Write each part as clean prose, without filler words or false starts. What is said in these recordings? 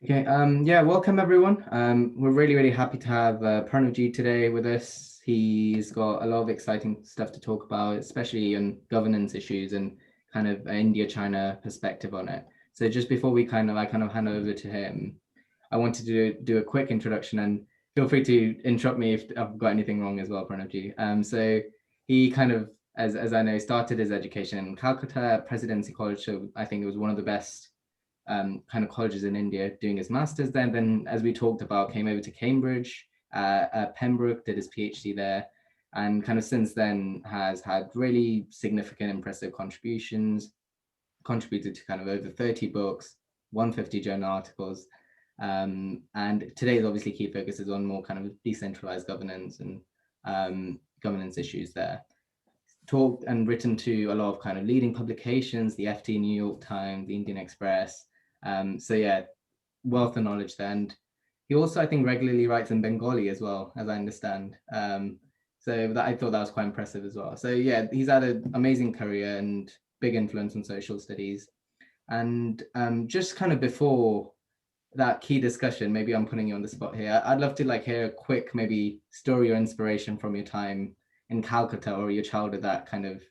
Okay, yeah, welcome everyone. We're really happy to have Pranab today with us. He's got a lot of exciting stuff to talk about, especially on governance issues and kind of India-China perspective on it. So just before we kind of hand over to him, I wanted to do a quick introduction, and feel free to interrupt me if I've got anything wrong as well, Pranab. So he kind of, as I know, started his education in Calcutta at Presidency College. So I think it was one of the best kind of colleges in India, doing his master's there. Then, as we talked about, came over to Cambridge, Pembroke, did his PhD there, and kind of since then has had really significant, impressive contributions, contributed to kind of over 30 books, 150 journal articles. And today's obviously key focus is on more kind of decentralized governance and governance issues there. Talked and written to a lot of kind of leading publications, the FT, New York Times, the Indian Express. So yeah, wealth of knowledge there. And he also, I think, regularly writes in Bengali as well, as I understand. So I thought that was quite impressive as well. So yeah, he's had an amazing career and big influence on social studies. And just kind of before that key discussion, maybe I'm putting you on the spot here. I'd love to hear a quick maybe story or inspiration from your time in Calcutta or your childhood that kind of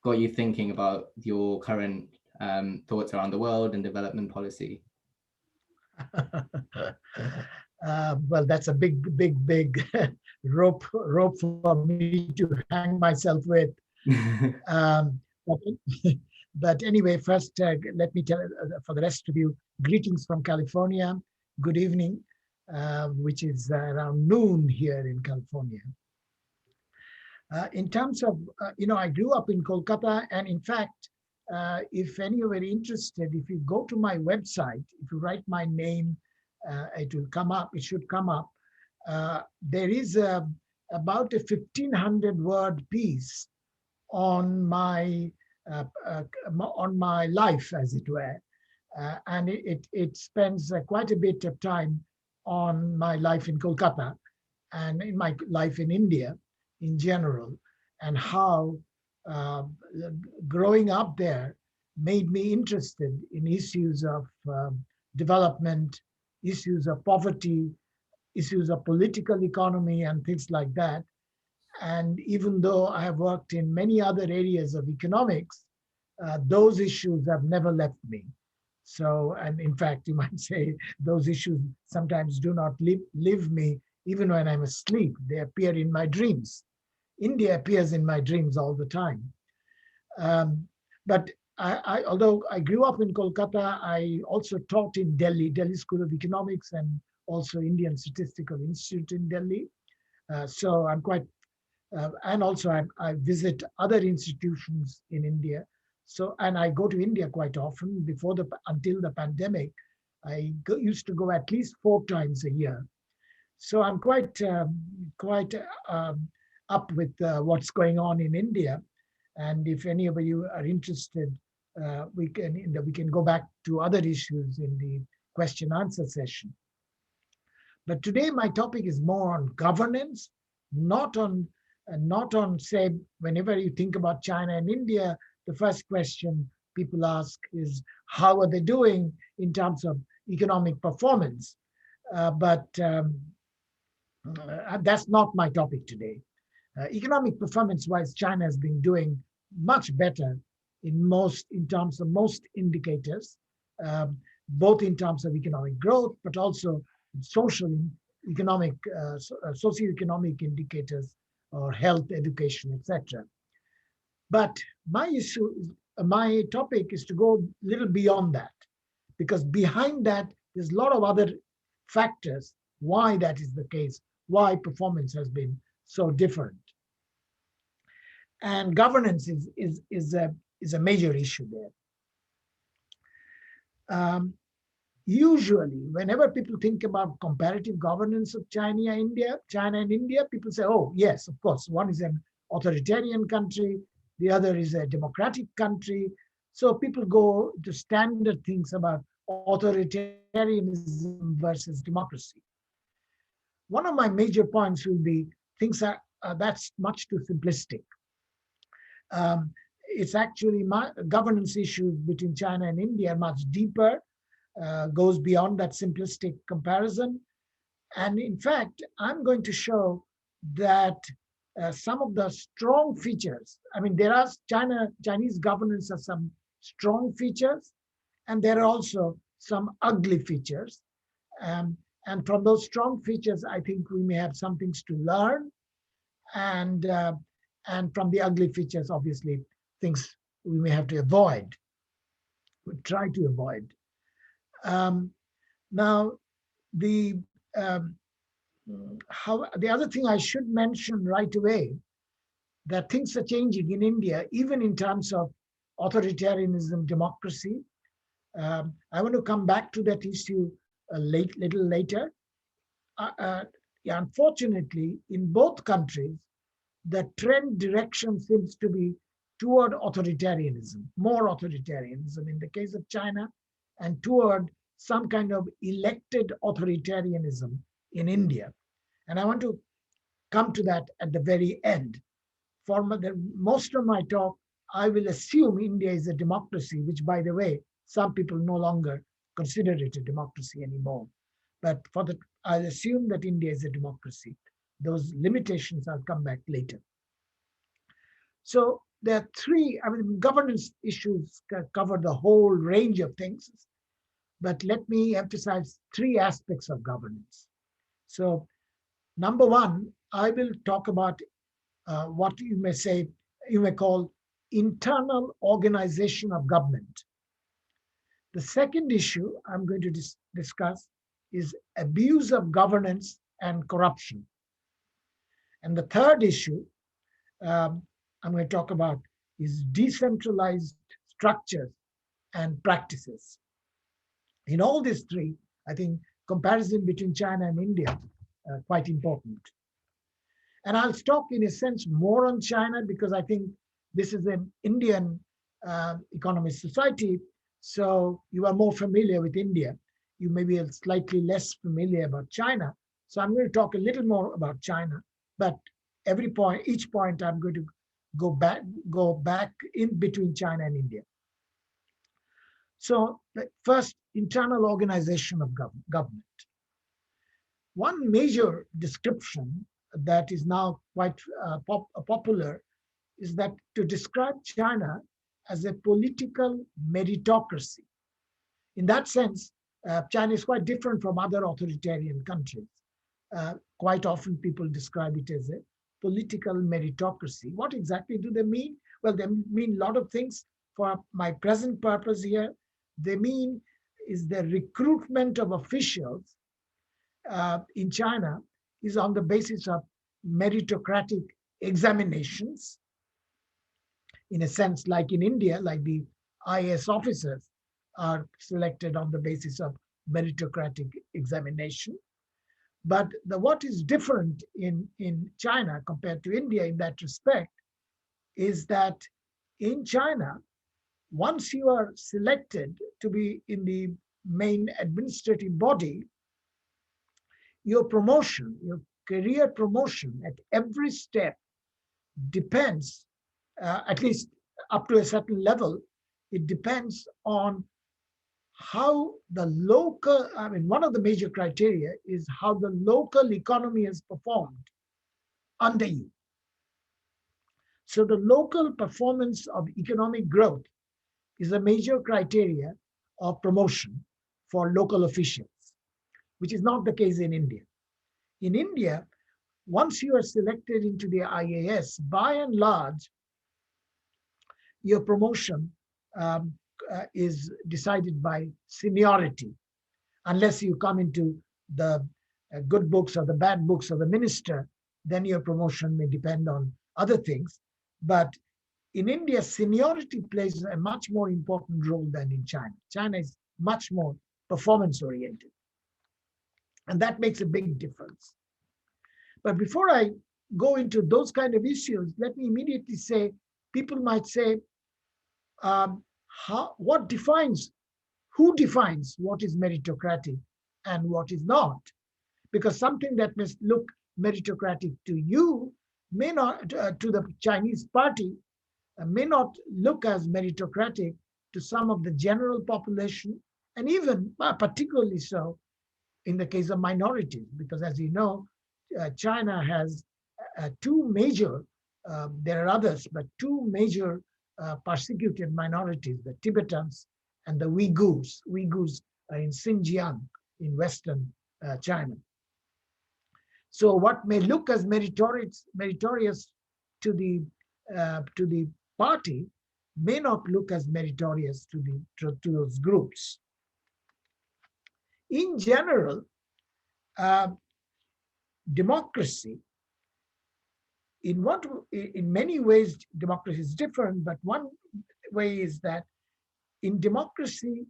got you thinking about your current thoughts around the world and development policy. Well, that's a big rope for me to hang myself with. But, but anyway, first, let me tell for the rest of you, greetings from California. Good evening, which is around noon here in California. In terms of, I grew up in Kolkata, and in fact, if any are very interested, if you go to my website, if you write my name, it will come up, it should come up. There is about a 1,500-word piece on my life, as it were. And it spends quite a bit of time on my life in Kolkata and in my life in India in general, and how growing up there made me interested in issues of development, issues of poverty, issues of political economy and things like that. And even though I have worked in many other areas of economics, those issues have never left me. So, and in fact, you might say those issues sometimes do not leave me even when I'm asleep. They appear in my dreams. India appears in my dreams all the time. But although I grew up in Kolkata, I also taught in Delhi School of Economics, and also Indian Statistical Institute in Delhi. So I'm quite, and also I visit other institutions in India. So, and I go to India quite often. Until the pandemic, I used to go at least 4 times a year. So I'm quite up with what's going on in India. And if any of you are interested, we can go back to other issues in the question answer session. But today my topic is more on governance, not on say, whenever you think about China and India, the first question people ask is how are they doing in terms of economic performance? But that's not my topic today. Economic performance-wise, China has been doing much better in terms of most indicators, both in terms of economic growth, but also socioeconomic indicators, or health, education, etc. But my topic is to go a little beyond that, because behind that, there's a lot of other factors why that is the case, why performance has been so different. And governance is a major issue there. Usually, whenever people think about comparative governance of China and India, people say, oh, yes, of course, one is an authoritarian country, the other is a democratic country. So people go to standard things about authoritarianism versus democracy. One of my major points will be that's much too simplistic. It's actually governance issues between China and India are much deeper. goes beyond that simplistic comparison. And in fact, I'm going to show that some of the strong features, I mean, there are Chinese governance has some strong features, and there are also some ugly features. Um, and from those strong features, I think we may have some things to learn. And, uh, and from the ugly features, obviously, things we may have to avoid, we try to avoid. Um, Now, the um, the other thing I should mention right away, that things are changing in India, even in terms of authoritarianism, democracy. I want to come back to that issue little later. Yeah, unfortunately, in both countries, the trend direction seems to be toward authoritarianism, more authoritarianism in the case of China, and toward some kind of elected authoritarianism in India. And I want to come to that at the very end. For most of my talk, I will assume India is a democracy, which, by the way, some people no longer consider it a democracy anymore. But I'll assume that India is a democracy. Those limitations I'll come back later. So there are three, I mean, governance issues cover the whole range of things, but let me emphasize three aspects of governance. So number one, I will talk about what you may call internal organization of government. The second issue I'm going to discuss is abuse of governance and corruption. And the third issue um, I'm going to talk about is decentralized structures and practices. In all these three, I think comparison between China and India quite important. And I'll talk in a sense more on China because I think this is an Indian economist society. So you are more familiar with India. You may be slightly less familiar about China. So I'm going to talk a little more about China, but each point I'm going to go back in between China and India. So first, internal organization of government. One major description that is now quite popular is that to describe China as a political meritocracy. In that sense, China is quite different from other authoritarian countries. Quite often people describe it as a political meritocracy. What exactly do they mean? Well, they mean a lot of things. For my present purpose here, they mean is the recruitment of officials in China is on the basis of meritocratic examinations. In a sense, like in India, like the IAS officers are selected on the basis of meritocratic examination. But what is different in China compared to India in that respect is that in China, once you are selected to be in the main administrative body, your promotion, your career promotion at every step depends, at least up to a certain level, it depends on how the local, I mean, one of the major criteria is how the local economy has performed under you. So the local performance of economic growth is a major criteria of promotion for local officials, which is not the case in India. In India, once you are selected into the IAS, by and large, your promotion is decided by seniority, unless you come into the good books or the bad books of the minister, then your promotion may depend on other things. But in India, seniority plays a much more important role than in China. China is much more performance oriented. And that makes a big difference. But before I go into those kind of issues, let me immediately say, people might say, who defines what is meritocratic and what is not? Because something that must look meritocratic to you may not, to the Chinese party, may not look as meritocratic to some of the general population and even particularly so in the case of minorities, because as you know, China has two major, there are others, but two major persecuted minorities, the Tibetans and the Uyghurs. Uyghurs are in Xinjiang in Western China. So what may look as meritorious to the party may not look as meritorious to those groups. In general, uh, democracy, in many ways, democracy is different, but one way is that in democracy,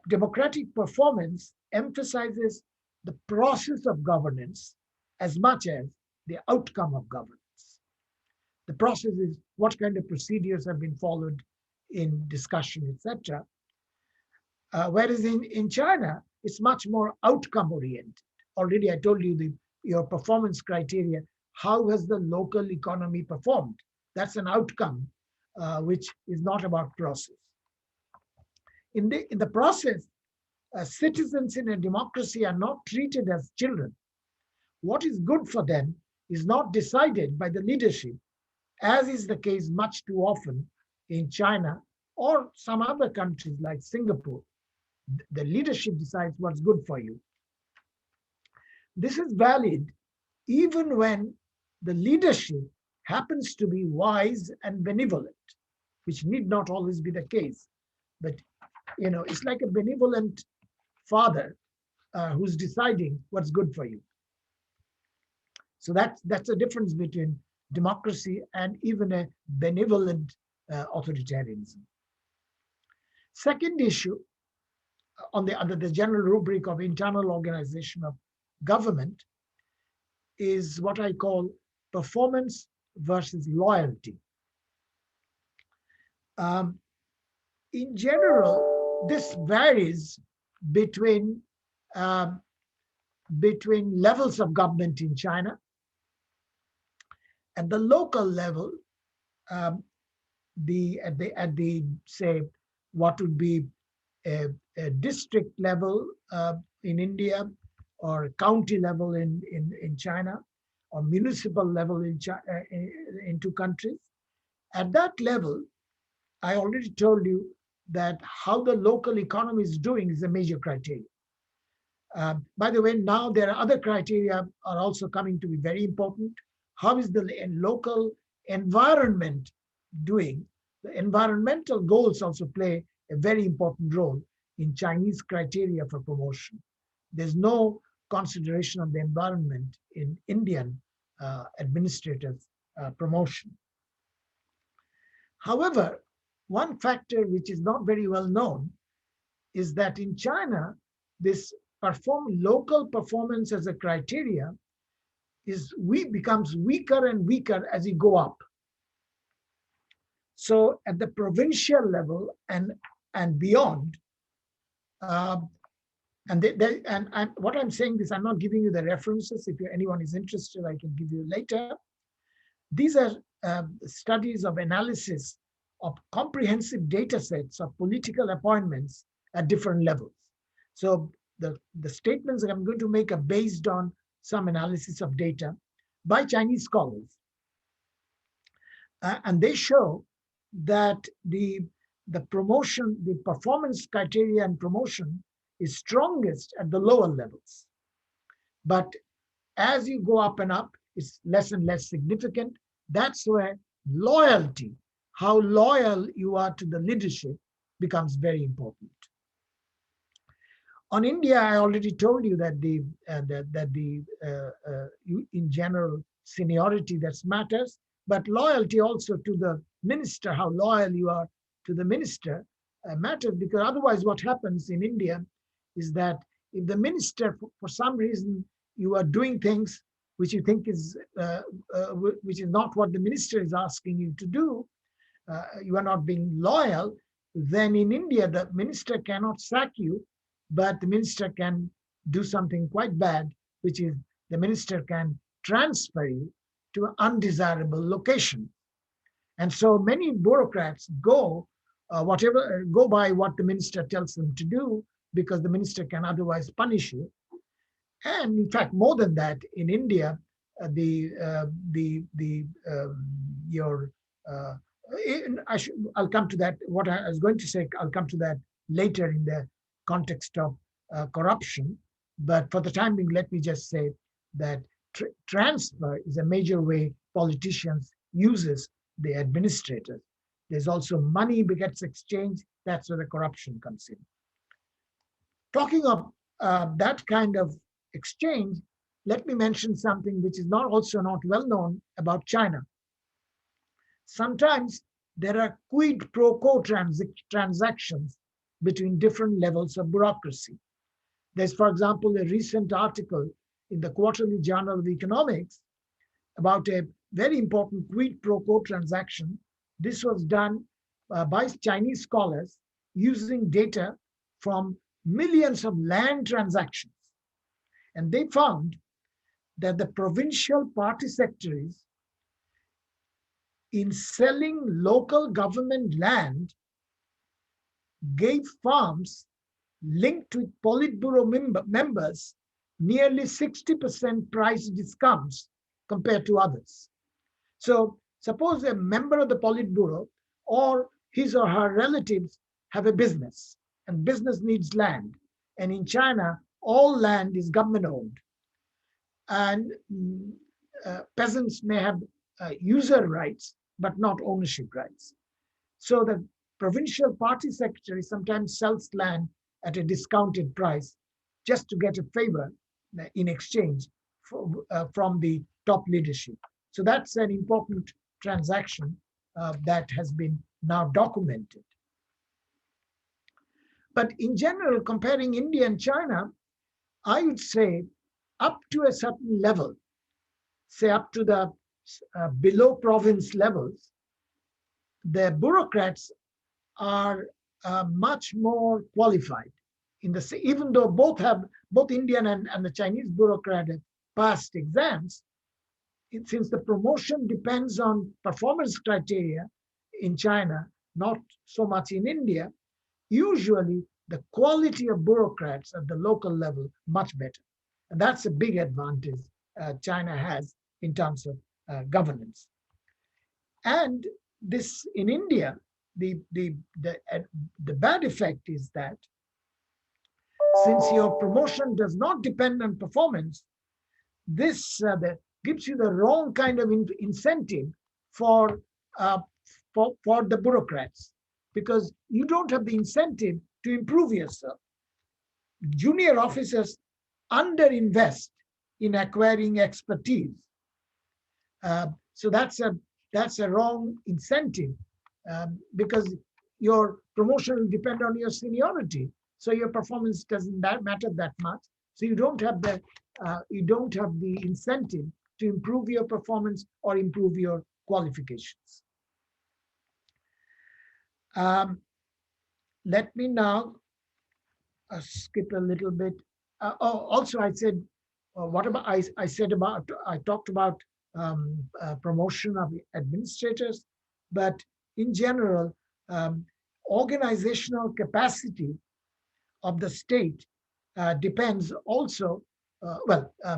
democratic performance emphasizes the process of governance as much as the outcome of governance. The process is what kind of procedures have been followed in discussion, etc. Whereas in China, it's much more outcome oriented. Already I told you your performance criteria. How has the local economy performed? That's an outcome, which is not about process. In the process, citizens in a democracy are not treated as children. What is good for them is not decided by the leadership, as is the case much too often in China or some other countries like Singapore. The leadership decides what's good for you. This is valid even when the leadership happens to be wise and benevolent, which need not always be the case. But it's like a benevolent father who's deciding what's good for you. So that's a difference between democracy and even a benevolent authoritarianism. Second issue, under the general rubric of internal organization of government, is what I call performance versus loyalty. In general, this varies between levels of government in China. At the local level, at the say what would be a district level in India, or county level in China, or municipal level in two countries. At that level, I already told you that how the local economy is doing is a major criteria. By the way, now there are other criteria are also coming to be very important. How is the local environment doing? The environmental goals also play a very important role in Chinese criteria for promotion. There's no consideration of the environment in Indian administrators' promotion. However, one factor which is not very well known is that in China, this local performance as a criteria becomes weaker and weaker as you go up. So at the provincial level and beyond, and what I'm saying this, I'm not giving you the references. If anyone is interested, I can give you later. These are studies of analysis of comprehensive data sets of political appointments at different levels. So the statements that I'm going to make are based on some analysis of data by Chinese scholars. And they show that the performance criteria and promotion is strongest at the lower levels. But as you go up and up, it's less and less significant. That's where loyalty, how loyal you are to the leadership, becomes very important. On India, I already told you that in general seniority that matters, but loyalty also to the minister, how loyal you are to the minister, matters, because otherwise what happens in India is that if the minister, for some reason, you are doing things which you think is which is not what the minister is asking you to do, you are not being loyal, then in India the minister cannot sack you, but the minister can do something quite bad, which is the minister can transfer you to an undesirable location. And so many bureaucrats go go by what the minister tells them to do, because the minister can otherwise punish you. And in fact, more than that, in India, your I'll come to that. What I was going to say, I'll come to that later in the context of corruption. But for the time being, let me just say that transfer is a major way politicians uses the administrators. There's also money gets exchanged. That's where the corruption comes in. Talking of that kind of exchange, let me mention something which is also not well known about China. Sometimes there are quid pro quo transactions between different levels of bureaucracy. There's, for example, a recent article in the Quarterly Journal of Economics about a very important quid pro quo transaction. This was done by Chinese scholars using data from millions of land transactions. And they found that the provincial party secretaries, in selling local government land, gave farms linked with Politburo members nearly 60% price discounts compared to others. So suppose a member of the Politburo or his or her relatives have a business, and business needs land. And in China, all land is government owned. And peasants may have user rights, but not ownership rights. So the provincial party secretary sometimes sells land at a discounted price just to get a favor in exchange from the top leadership. So that's an important transaction that has been now documented. But in general, comparing India and China, I would say up to a certain level, say up to the below province levels, the bureaucrats are much more qualified. Even though both Indian and the Chinese bureaucrat have passed exams, since the promotion depends on performance criteria in China, not so much in India, usually the quality of bureaucrats at the local level much better. And that's a big advantage China has in terms of governance. And this in India, the bad effect is that since your promotion does not depend on performance, this gives you the wrong kind of incentive for the bureaucrats, because you don't have the incentive to improve yourself. Junior officers underinvest in acquiring expertise. So that's a wrong incentive, because your promotion will depend on your seniority. So your performance doesn't matter that much. So you don't have the incentive to improve your performance or improve your qualifications. Let me now skip a little bit. Also, I said, what about I talked about promotion of administrators, but in general, organizational capacity of the state depends also.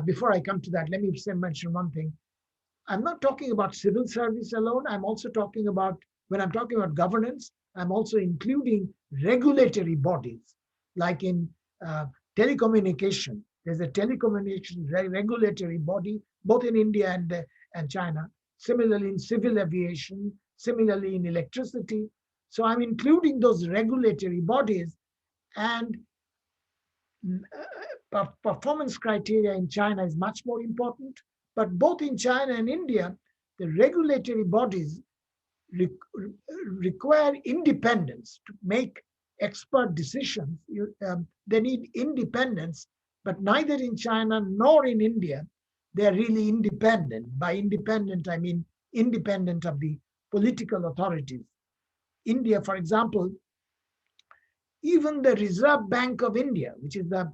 Before I come to that, let me mention one thing. I'm not talking about civil service alone. I'm also talking about, when I'm talking about governance, I'm also including regulatory bodies, like in telecommunication. There's a telecommunication regulatory body, both in India and China. Similarly in civil aviation, similarly in electricity. So I'm including those regulatory bodies, and performance criteria in China is much more important. But both in China and India, the regulatory bodies require independence to make expert decisions. They need independence, but neither in China nor in India, they are really independent. By independent, I mean independent of the political authorities. India, for example, even the Reserve Bank of India, which is the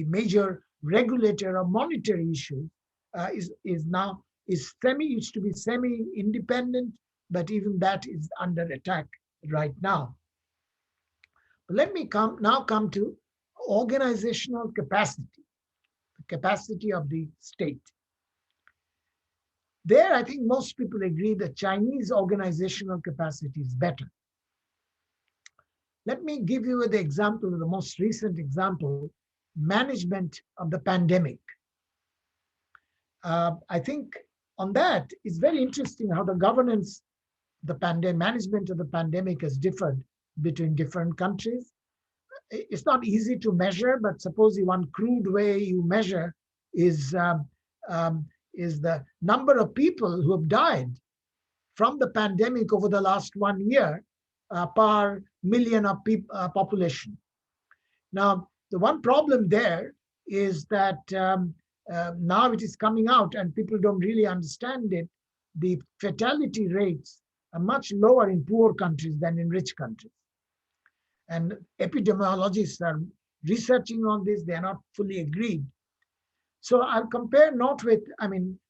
major regulator of monetary issues, used to be semi-independent. but even that is under attack right now. But let me now come to organizational capacity, the capacity of the state. There, I think most people agree that Chinese organizational capacity is better. Let me give you the example, the most recent example, management of the pandemic. I think on that, it's very interesting how the governance, the pandemic, management of the pandemic has differed between different countries. It's not easy to measure, but suppose one crude way you measure is the number of people who have died from the pandemic over the last 1 year per million of population. Now, the one problem there is that now it is coming out and people don't really understand it. The fatality rates are much lower in poor countries than in rich countries. And epidemiologists are researching on this. They are not fully agreed. So I'll compare not with,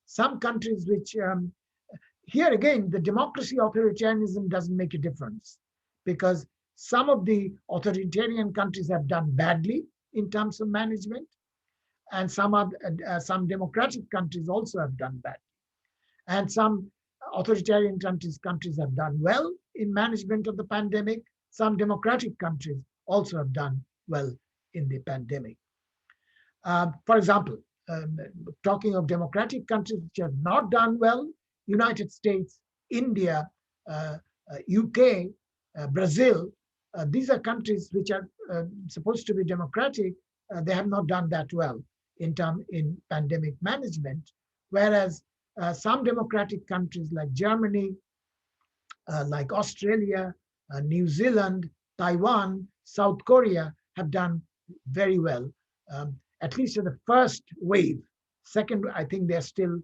some countries which, here again, the democracy authoritarianism doesn't make a difference because some of the authoritarian countries have done badly in terms of management, and some democratic countries also have done badly. And some authoritarian countries have done well in management of the pandemic. Some democratic countries also have done well in the pandemic. For example, talking of democratic countries which have not done well, United States, India, UK, Brazil, these are countries which are supposed to be democratic. They have not done that well in pandemic management, whereas some democratic countries like Germany, like Australia, New Zealand, Taiwan, South Korea have done very well, at least in the first wave. Second, I think they're still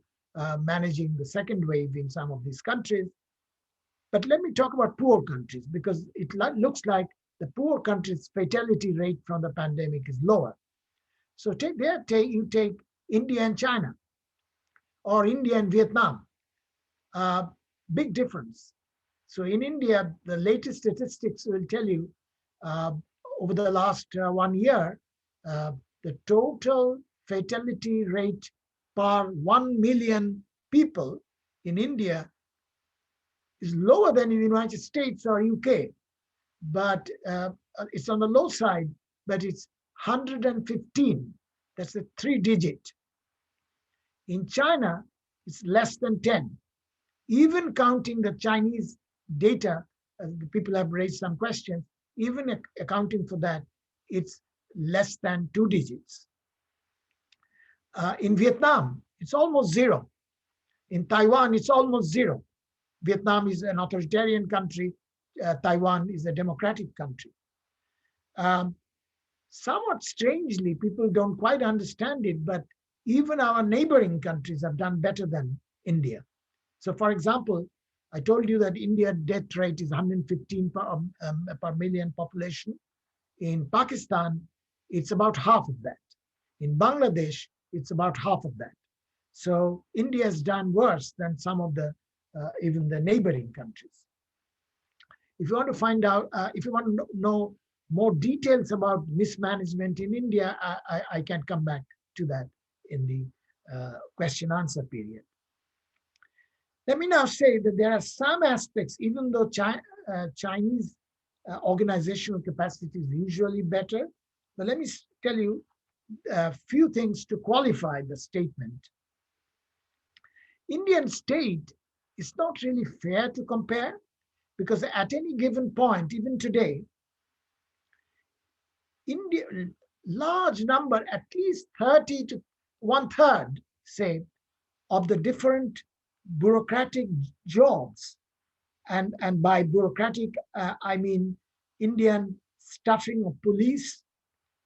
managing the second wave in some of these countries. But let me talk about poor countries, because it looks like the poor countries' fatality rate from the pandemic is lower. So you take India and China, or India and Vietnam. Big difference. So in India, the latest statistics will tell you over the last 1 year, the total fatality rate per 1 million people in India is lower than in the United States or UK, but it's on the low side, but it's 115. That's a 3-digit. In China, it's less than 10. Even counting the Chinese data, the people have raised some questions, even accounting for that, it's less than 2 digits. In Vietnam, it's almost 0. In Taiwan, it's almost 0. Vietnam is an authoritarian country. Taiwan is a democratic country. Somewhat strangely, people don't quite understand it, but even our neighboring countries have done better than India. So for example, I told you that India death rate is 115 per million population. In Pakistan, it's about half of that. In Bangladesh, it's about half of that. So India has done worse than some of the even the neighboring countries. If you want to find out, if you want to know more details about mismanagement in India, I can come back to that in the question answer period. Let me now say that there are some aspects, even though Chinese organizational capacity is usually better, but let me tell you a few things to qualify the statement. Indian state is not really fair to compare, because at any given point, even today, India, large number, at least 30 to 1/3, say, of the different bureaucratic jobs, and by bureaucratic, I mean Indian stuffing of police,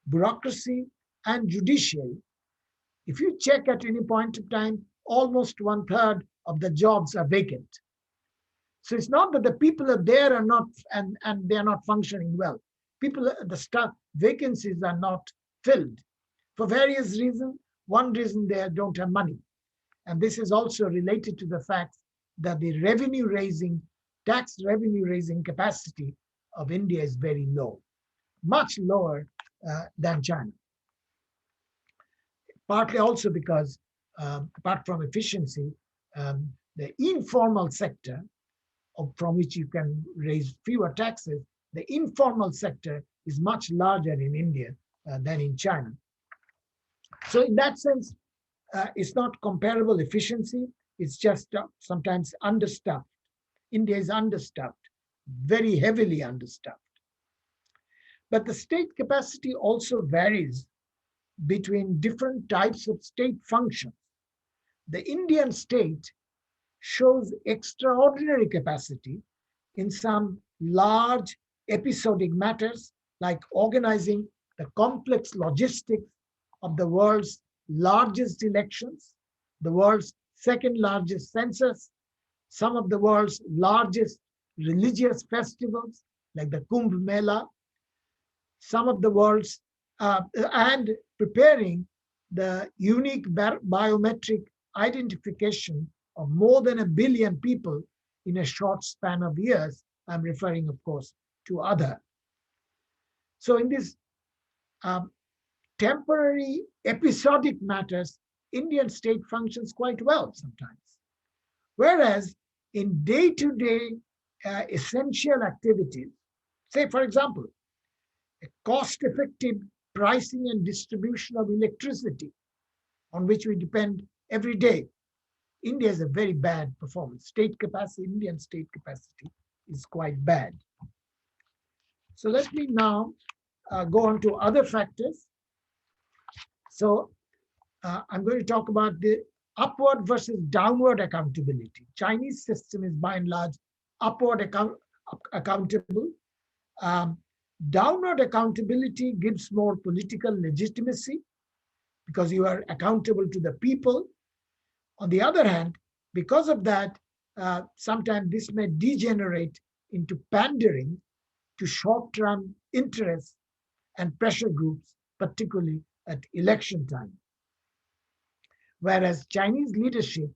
bureaucracy, and judiciary. If you check at any point of time, almost 1/3 of the jobs are vacant. So it's not that the people are there are not and they are not functioning well. The vacancies are not filled for various reasons. One reason, they don't have money. And this is also related to the fact that the revenue raising tax revenue raising capacity of India is very low, much lower than China. Partly also because, apart from efficiency, the informal sector from which you can raise fewer taxes, the informal sector is much larger in India than in China. So in that sense, it's not comparable efficiency, it's just sometimes understaffed. India is understaffed, very heavily understaffed. But the state capacity also varies between different types of state functions. The Indian state shows extraordinary capacity in some large episodic matters like organizing the complex logistics of the world's largest elections, the world's second largest census, some of the world's largest religious festivals like the Kumbh Mela, some of the world's, and preparing the unique biometric identification of more than 1 billion people in a short span of years. I'm referring, of course, to other. So in these temporary episodic matters, Indian state functions quite well sometimes. Whereas in day-to-day essential activities, say, for example, a cost-effective pricing and distribution of electricity on which we depend every day, India has a very bad performance. State capacity, Indian state capacity is quite bad. So let me now go on to other factors. So I'm going to talk about the upward versus downward accountability. Chinese system is by and large upward accountable. Downward accountability gives more political legitimacy because you are accountable to the people. On the other hand, because of that, sometimes this may degenerate into pandering to short-term interests and pressure groups, particularly at election time. Whereas Chinese leadership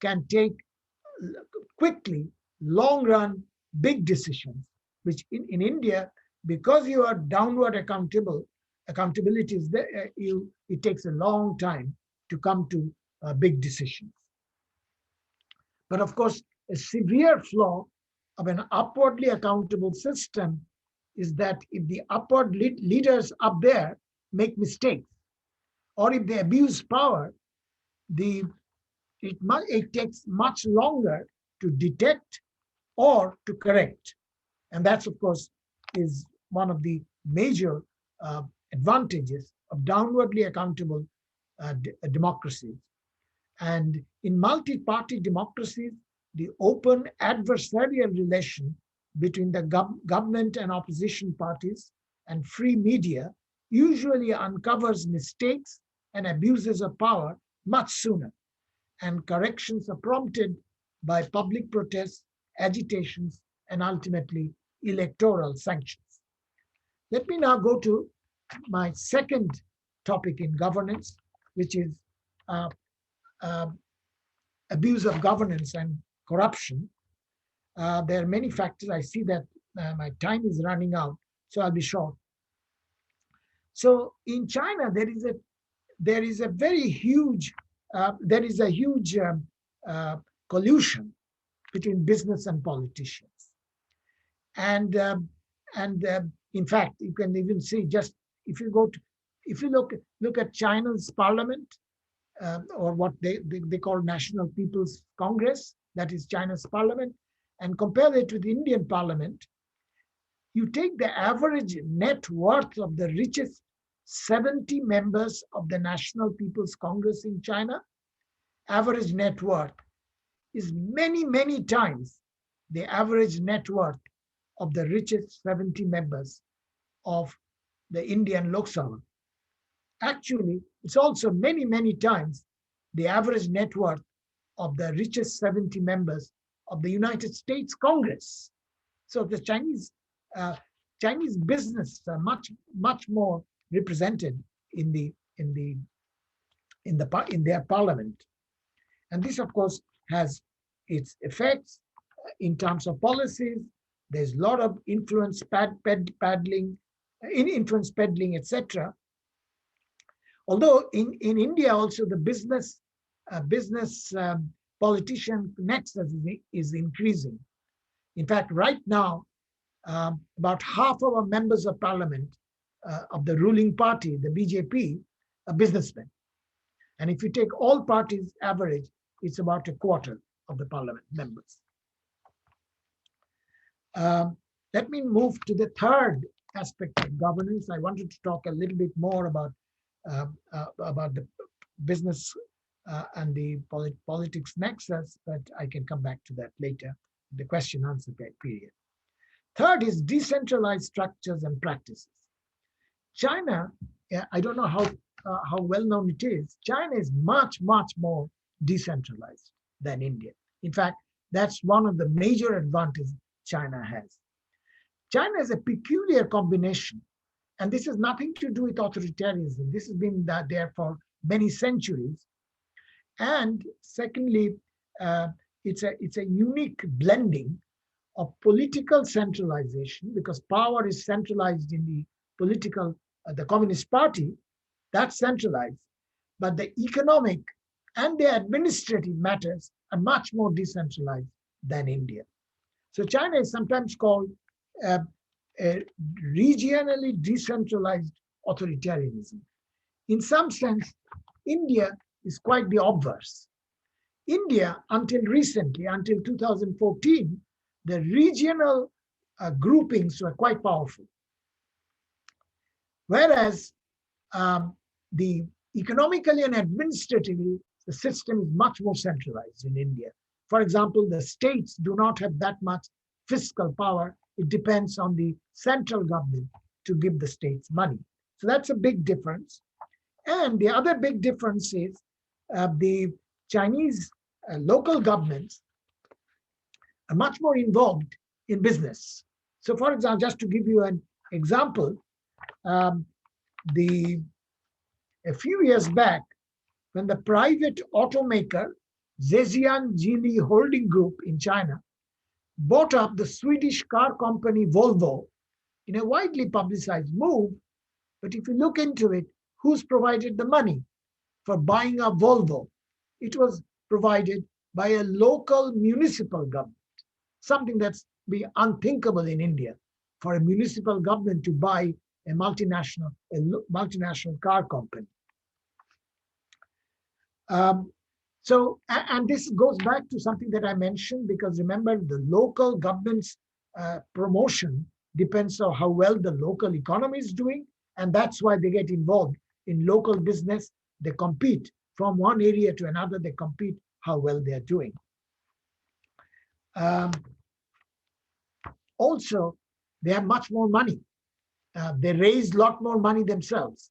can take quickly long-run big decisions, which in India, because you are downward accountability is there, it takes a long time to come to big decisions. But of course, a severe flaw of an upwardly accountable system is that if the upward leaders up there make mistakes, or if they abuse power, it takes much longer to detect or to correct. And that's, of course, is one of the major advantages of downwardly accountable democracies. And in multi-party democracies, the open adversarial relation between the government and opposition parties and free media usually uncovers mistakes and abuses of power much sooner, and corrections are prompted by public protests, agitations, and ultimately electoral sanctions. Let me now go to my second topic in governance, which is abuse of governance and corruption. There are many factors. I see that my time is running out, so I'll be short. So in China, there is a very huge collusion between business and politicians, and in fact, you can even see, just if you look at China's parliament, or what they call National People's Congress, that is China's parliament, and compare it with the Indian parliament, you take the average net worth of the richest 70 members of the National People's Congress in China, average net worth is many, many times the average net worth of the richest 70 members of the Indian Lok Sabha. Actually, it's also many, many times the average net worth of the richest 70 members of the United States Congress. So the Chinese business are much more represented in their parliament, and this, of course, has its effects in terms of policies. There's a lot of influence influence peddling, etc. Although in India also the business politician nexus is increasing. In fact, right now, about half of our members of parliament of the ruling party, the BJP, are businessmen. And if you take all parties average, it's about a quarter of the parliament members. Let me move to the third aspect of governance. I wanted to talk a little bit more about the business and the politics nexus, but I can come back to that later, the question answer period. Third is decentralized structures and practices. China, I don't know how well known it is, China is much, much more decentralized than India. In fact, that's one of the major advantages China has. China is a peculiar combination, and this has nothing to do with authoritarianism. This has been there for many centuries. And secondly, it's a unique blending of political centralization, because power is centralized in the political, the Communist Party, that's centralized, but the economic and the administrative matters are much more decentralized than India. So China is sometimes called a regionally decentralized authoritarianism. In some sense, India is quite the obverse. India, until recently, until 2014, the regional groupings were quite powerful. Whereas the economically and administratively, the system is much more centralized in India. For example, the states do not have that much fiscal power. It depends on the central government to give the states money. So that's a big difference. And the other big difference is the Chinese local governments are much more involved in business. So for example, just to give you an example, a few years back, when the private automaker Zhejiang Geely Holding Group in China bought up the Swedish car company Volvo in a widely publicized move, but if you look into it, who's provided the money for buying up Volvo? It was provided by a local municipal government, something that's be unthinkable in India, for a municipal government to buy a multinational car company. And this goes back to something that I mentioned, because remember, the local government's promotion depends on how well the local economy is doing, and that's why they get involved in local business. They compete from one area to another. They compete how well they're doing. Also, they have much more money. They raise a lot more money themselves.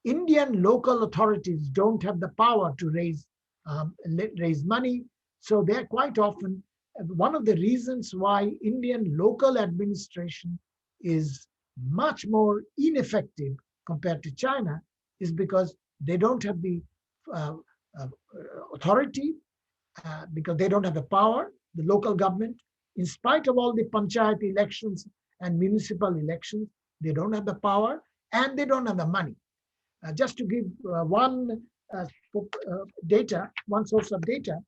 Indian local authorities don't have the power to raise money, so they're quite often one of the reasons why Indian local administration is much more ineffective compared to China is because they don't have the authority, because they don't have the power, the local government. In spite of all the panchayat elections and municipal elections, they don't have the power and they don't have the money. Just to give one source of data,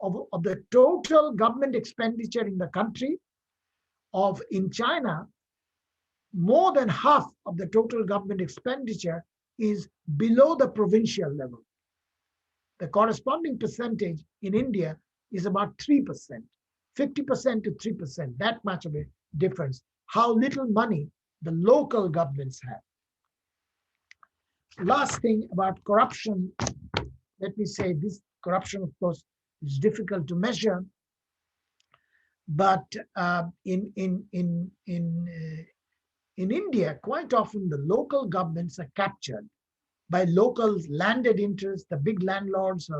of the total government expenditure in the country, in China, more than half of the total government expenditure is below the provincial level. The corresponding percentage in India is about 3%, 50% to 3%, that much of a difference. How little money the local governments have. Last thing about corruption, let me say this corruption, of course, is difficult to measure, but in India, quite often the local governments are captured by local landed interests, the big landlords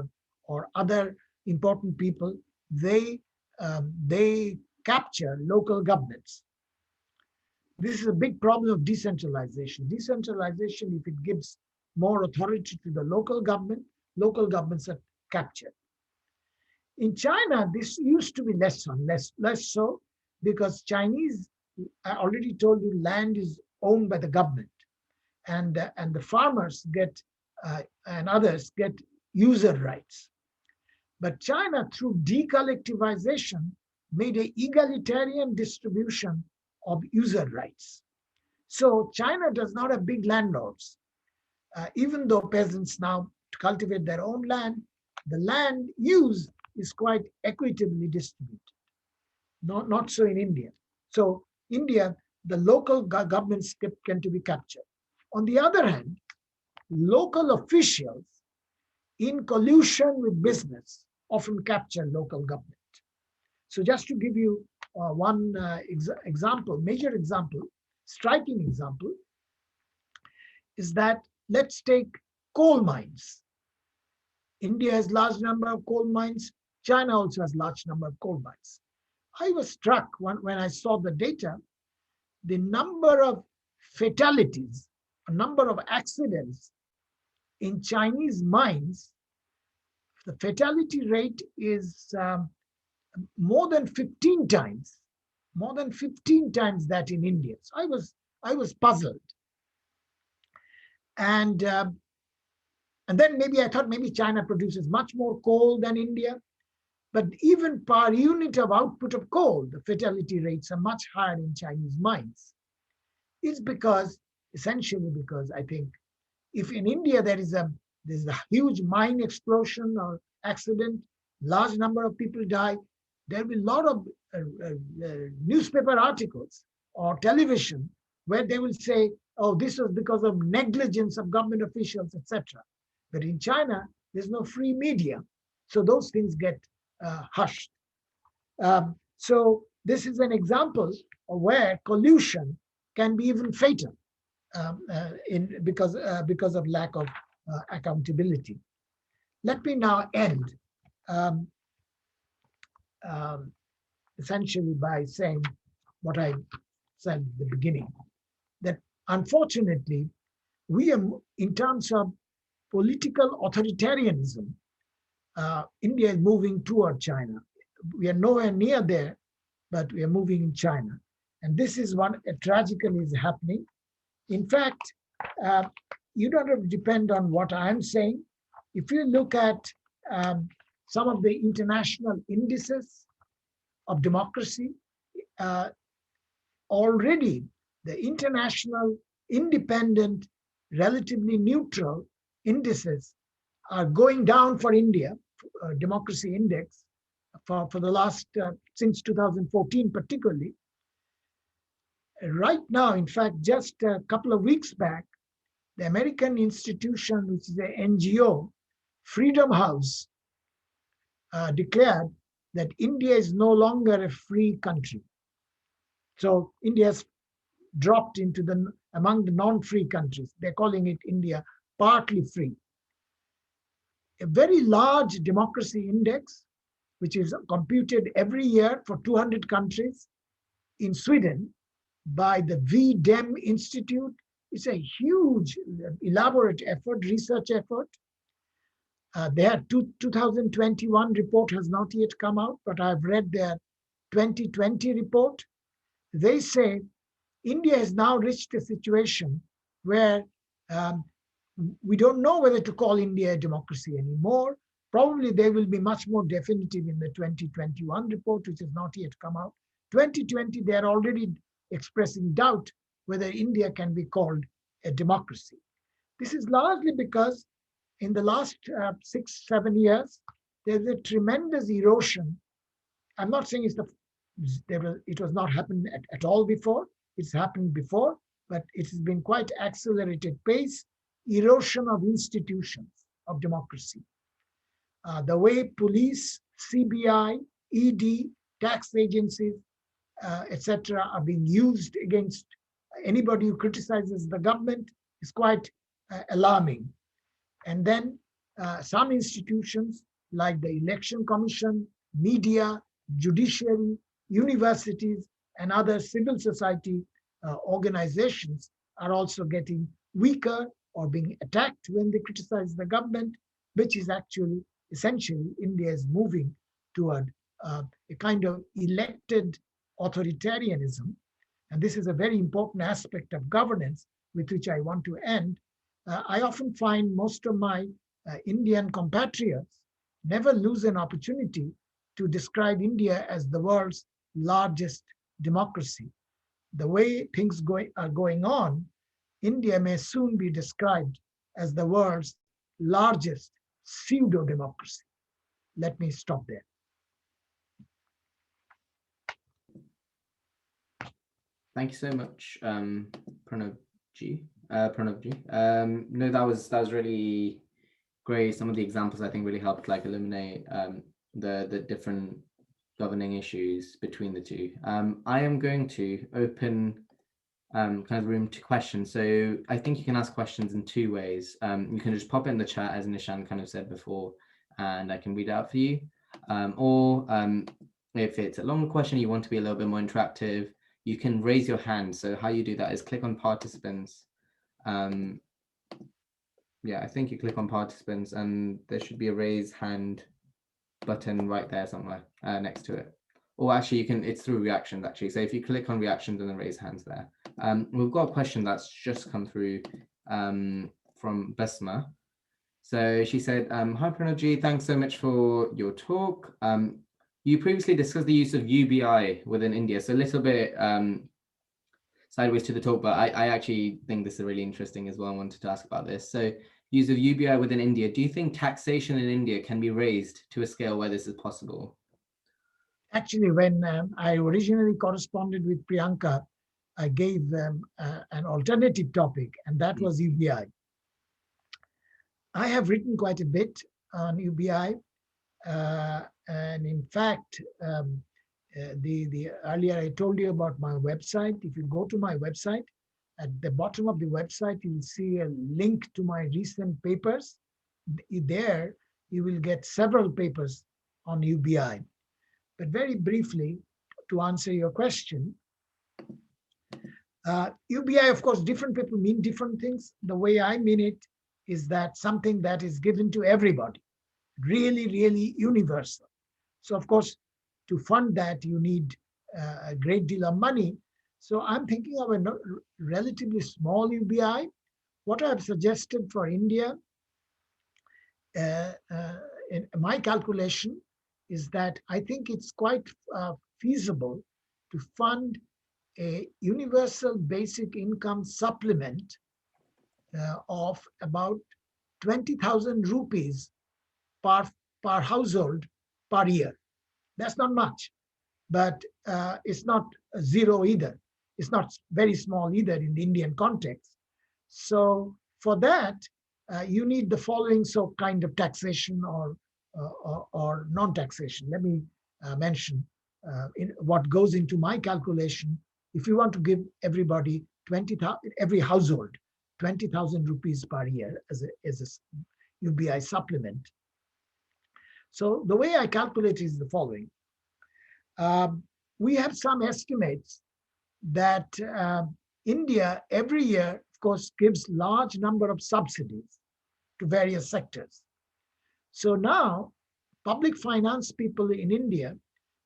or other important people. They capture local governments. This is a big problem of decentralization. Decentralization, if it gives more authority to the local governments are captured. In China, this used to be less so, because Chinese, I already told you, land is owned by the government, and the farmers get and others get user rights. But China, through decollectivization, made an egalitarian distribution of user rights. So China does not have big landlords. Even though peasants now cultivate their own land, the land use is quite equitably distributed. Not so in India. So India, the local governments can to be captured. On the other hand, local officials in collusion with business often capture local government. So just to give you one example, major example, striking example, is that let's take coal mines. India has large number of coal mines. China also has large number of coal mines. I was struck when I saw the data, the number of fatalities, a number of accidents in Chinese mines. The fatality rate is more than 15 times, that in India. So I was puzzled, and then maybe I thought maybe China produces much more coal than India, but even per unit of output of coal, the fatality rates are much higher in Chinese mines. It's essentially because I think if in India there's a huge mine explosion or accident, large number of people die, there will be a lot of newspaper articles or television where they will say, oh, this was because of negligence of government officials, etc. But in China, there's no free media. So those things get hushed. So this is an example of where collusion can be even fatal because of lack of accountability. Let me now end essentially by saying what I said at the beginning, that unfortunately, we are, in terms of political authoritarianism, India is moving toward China. We are nowhere near there, but we are moving in China. And this is what tragically is happening. In fact, you don't have to depend on what I'm saying. If you look at some of the international indices of democracy, already the international independent, relatively neutral indices are going down for India, democracy index, for the last, since 2014 particularly. Right now, in fact, just a couple of weeks back, the American institution, which is an NGO, Freedom House, declared that India is no longer a free country. So India has dropped into among the non-free countries. They're calling it India partly free. A very large democracy index, which is computed every year for 200 countries in Sweden by the VDEM Institute. It's a huge, elaborate effort, research effort. Their 2021 report has not yet come out, but I've read their 2020 report. They say India has now reached a situation where we don't know whether to call India a democracy anymore. Probably they will be much more definitive in the 2021 report, which has not yet come out. 2020, they are already expressing doubt whether India can be called a democracy. This is largely because in the last 6-7 years, there's a tremendous erosion. I'm not saying it was not happened at all before. It's happened before, but it has been quite accelerated pace, erosion of institutions of democracy. The way police, CBI, ED, tax agencies, etc., are being used against anybody who criticizes the government is quite alarming. And then some institutions like the Election Commission, media, judiciary, universities, and other civil society organizations are also getting weaker or being attacked when they criticize the government, which is actually essentially India is moving toward a kind of elected authoritarianism. And this is a very important aspect of governance with which I want to end. I often find most of my Indian compatriots never lose an opportunity to describe India as the world's largest democracy. The way things are going on, India may soon be described as the world's largest pseudo democracy. Let me stop there. Thank you so much, Pranab ji. No, that was really great. Some of the examples I think really helped like eliminate the different governing issues between the two. I am going to open kind of room to questions. So I think you can ask questions in two ways. You can just pop it in the chat, as Nishan kind of said before, and I can read it out for you. Or if it's a longer question, you want to be a little bit more interactive, you can raise your hand. So how you do that is click on participants. Yeah, I think you click on participants and there should be a raise hand button right there somewhere next to it. Or actually you can, it's through reactions actually. So if you click on reactions and then raise hands there. We've got a question that's just come through from Basma. So she said, hi Pranab, thanks so much for your talk. You previously discussed the use of UBI within India. So a little bit sideways to the talk, but I actually think this is really interesting as well. I wanted to ask about this. So use of UBI within India. Do you think taxation in India can be raised to a scale where this is possible? Actually, when I originally corresponded with Priyanka, I gave them an alternative topic, and that was UBI. I have written quite a bit on UBI. And in fact, the earlier I told you about my website. If you go to my website, at the bottom of the website, you will see a link to my recent papers. There, you will get several papers on UBI. But very briefly, to answer your question, UBI, of course, different people mean different things. The way I mean it is that something that is given to everybody, really, really universal. So, of course, to fund that, you need a great deal of money. So I'm thinking of a relatively small UBI. What I've suggested for India, in my calculation, is that I think it's quite feasible to fund a universal basic income supplement of about 20,000 rupees per household per year. That's not much, but it's not zero either. It's not very small either in the Indian context. So for that, you need the following kind of taxation or non-taxation. Let me mention what goes into my calculation. If you want to give everybody 20,000, every household 20,000 rupees per year as a UBI supplement. So the way I calculate is the following. We have some estimates that India every year, of course, gives large number of subsidies to various sectors. So now public finance people in India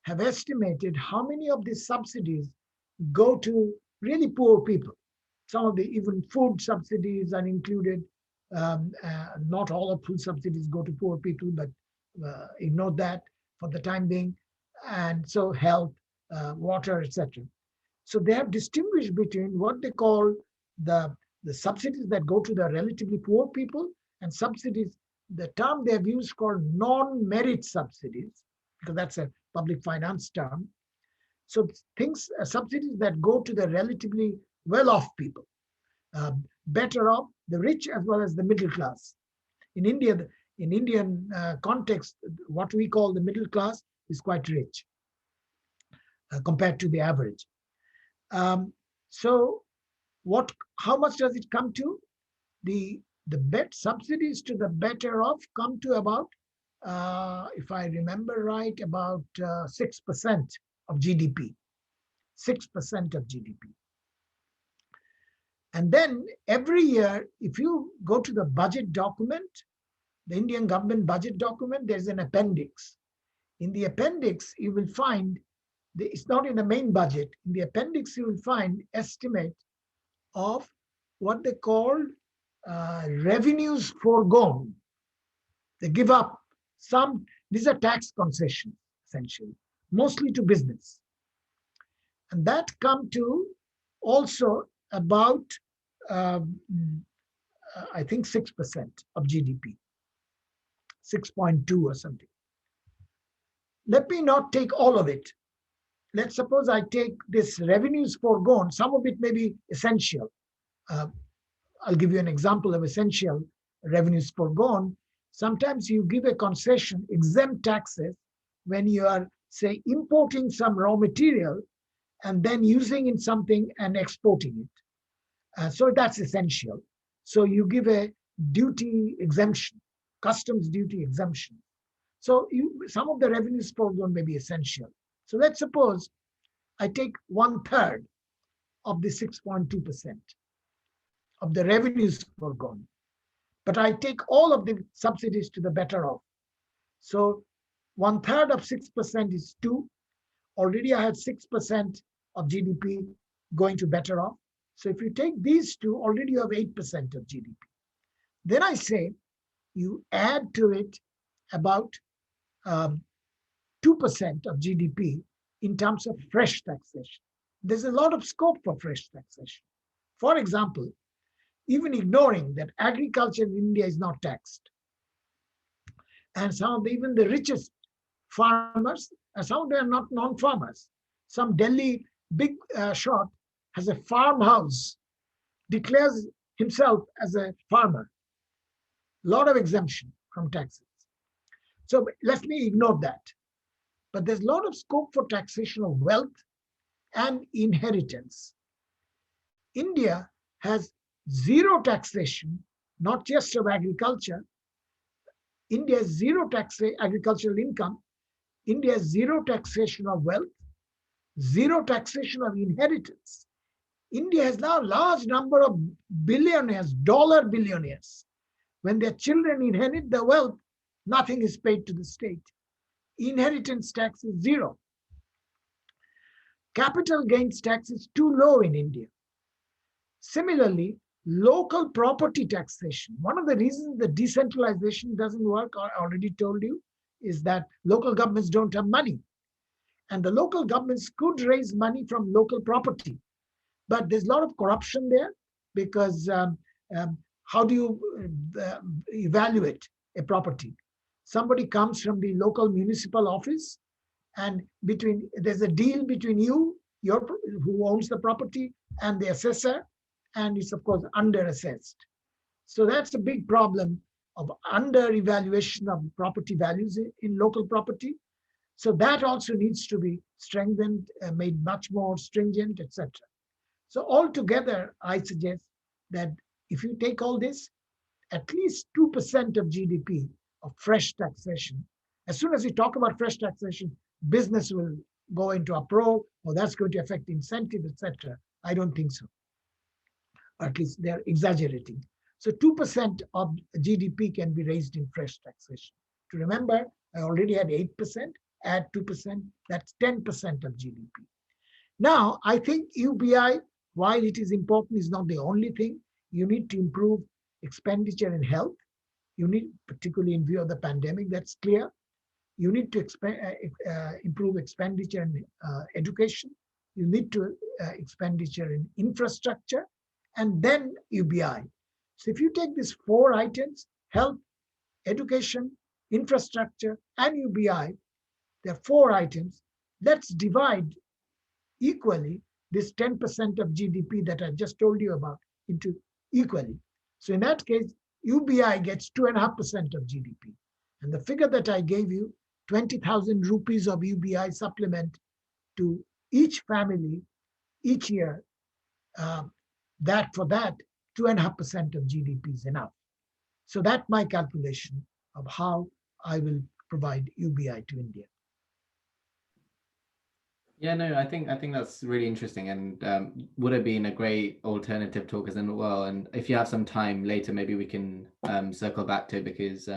have estimated how many of these subsidies go to really poor people. Some of the even food subsidies are included. Not all of food subsidies go to poor people, but ignore that for the time being. And so health, water, etc. So they have distinguished between what they call the subsidies that go to the relatively poor people and subsidies, the term they have used called non-merit subsidies, because that's a public finance term. So things, subsidies that go to the relatively well-off people, better off, the rich as well as the middle class. In India, in Indian context, what we call the middle class is quite rich compared to the average. So how much does it come to? The subsidies to the better off come to about, if I remember right, about 6% of GDP. 6% of GDP. And then every year, if you go to the budget document, the Indian government budget document, there's an appendix. In the appendix, you will find, it's not in the main budget. In the appendix, you will find estimate of what they call revenues foregone. They give up some, these are tax concessions, essentially, mostly to business. And that come to also about, I think, 6% of GDP, 6.2 or something. Let me not take all of it. Let's suppose I take this revenues foregone, some of it may be essential. I'll give you an example of essential revenues foregone. Sometimes you give a concession, exempt taxes, when you are, say, importing some raw material and then using in something and exporting it. So that's essential. So you give a duty exemption, customs duty exemption. So some of the revenues foregone may be essential. So let's suppose I take 1/3 of the 6.2% of the revenues foregone, but I take all of the subsidies to the better off. So 1/3 of 6% is 2. Already I had 6% of GDP going to better off. So if you take these two, already you have 8% of GDP. Then I say you add to it about 2% of GDP in terms of fresh taxation. There's a lot of scope for fresh taxation. For example, even ignoring that agriculture in India is not taxed. And some of even the richest farmers, some of them are not non-farmers. Some Delhi big shot has a farmhouse, declares himself as a farmer. A lot of exemption from taxes. So let me ignore that. But there's a lot of scope for taxation of wealth and inheritance. India has zero taxation, not just of agriculture. India has zero agricultural income. India has zero taxation of wealth, zero taxation of inheritance. India has now a large number of billionaires, dollar billionaires. When their children inherit the wealth, nothing is paid to the state. Inheritance tax is zero. Capital gains tax is too low in India. Similarly, local property taxation. One of the reasons the decentralization doesn't work, I already told you, is that local governments don't have money. And the local governments could raise money from local property. But there's a lot of corruption there because how do you evaluate a property? Somebody comes from the local municipal office and there's a deal between you, who owns the property, and the assessor, and it's of course under-assessed. So that's a big problem of under-evaluation of property values in local property. So that also needs to be strengthened, made much more stringent, etc. So altogether, I suggest that if you take all this, at least 2% of GDP of fresh taxation. As soon as we talk about fresh taxation, business will go into uproar, or that's going to affect incentive, etc. I don't think so. Or at least they're exaggerating. So 2% of GDP can be raised in fresh taxation. To remember, I already had 8%, add 2%, that's 10% of GDP. Now, I think UBI, while it is important, is not the only thing. You need to improve expenditure in health. You need, particularly in view of the pandemic, that's clear. You need to improve expenditure in education. You need to expenditure in infrastructure, and then UBI. So if you take these 4 items, health, education, infrastructure, and UBI, there are 4 items. Let's divide equally this 10% of GDP that I just told you about into equally. So in that case, UBI gets 2.5% of GDP. And the figure that I gave you, 20,000 rupees of UBI supplement to each family each year, that 2.5% of GDP is enough. So that's my calculation of how I will provide UBI to India. Yeah, no, I think that's really interesting, and would have been a great alternative talk as well. And if you have some time later, maybe we can circle back to it, because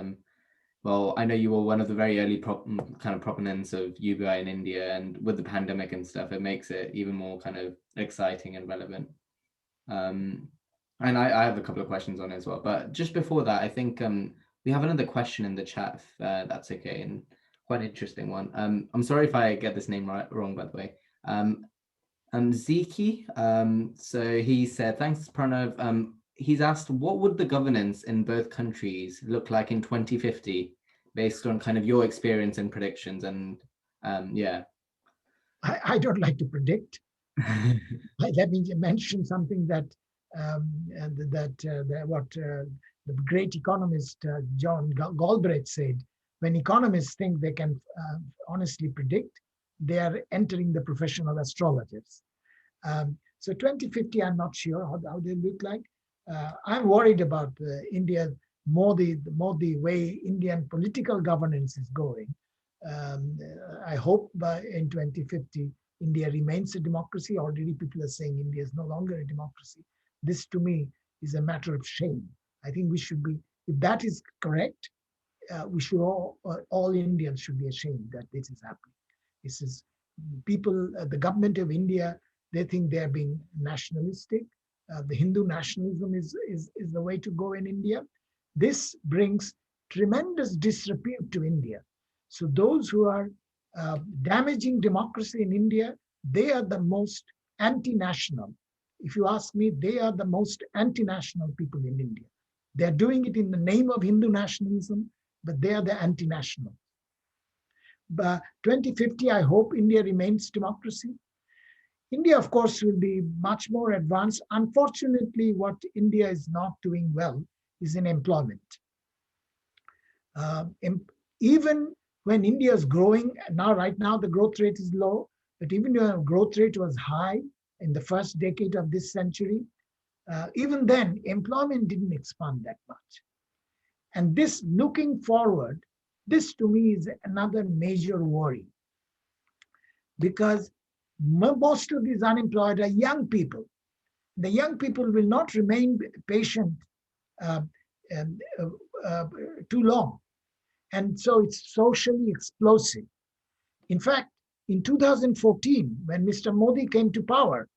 Well, I know you were one of the very early kind of proponents of UBI in India, and with the pandemic and stuff, it makes it even more kind of exciting and relevant. And I have a couple of questions on it as well. But just before that, I think we have another question in the chat, if that's okay, and quite an interesting one. I'm sorry if I get this name wrong, by the way. Ziki, so he said, thanks, Pranav. He's asked, what would the governance in both countries look like in 2050, based on kind of your experience and predictions? And yeah. I don't like to predict. Let me mention something that the great economist John Galbraith said. When economists think they can honestly predict, they are entering the profession of astrologers. So 2050, I'm not sure how they look like. I'm worried about India, more the way Indian political governance is going. I hope by in 2050, India remains a democracy. Already people are saying India is no longer a democracy. This to me is a matter of shame. I think we should be, if that is correct, we should all Indians should be ashamed that this is happening. This is people, the government of India, they think they're being nationalistic. The Hindu nationalism is the way to go in India. This brings tremendous disrepute to India. So those who are damaging democracy in India, they are the most anti-national. If you ask me, they are the most anti-national people in India. They're doing it in the name of Hindu nationalism, but they are the anti-national. But 2050, I hope India remains democracy. India, of course, will be much more advanced. Unfortunately, what India is not doing well is in employment. Even when India is growing, right now the growth rate is low, but even when the growth rate was high in the first decade of this century, even then employment didn't expand that much. And this, looking forward, this to me is another major worry, because most of these unemployed are young people. The young people will not remain patient too long. And so it's socially explosive. In fact, in 2014, when Mr. Modi came to power,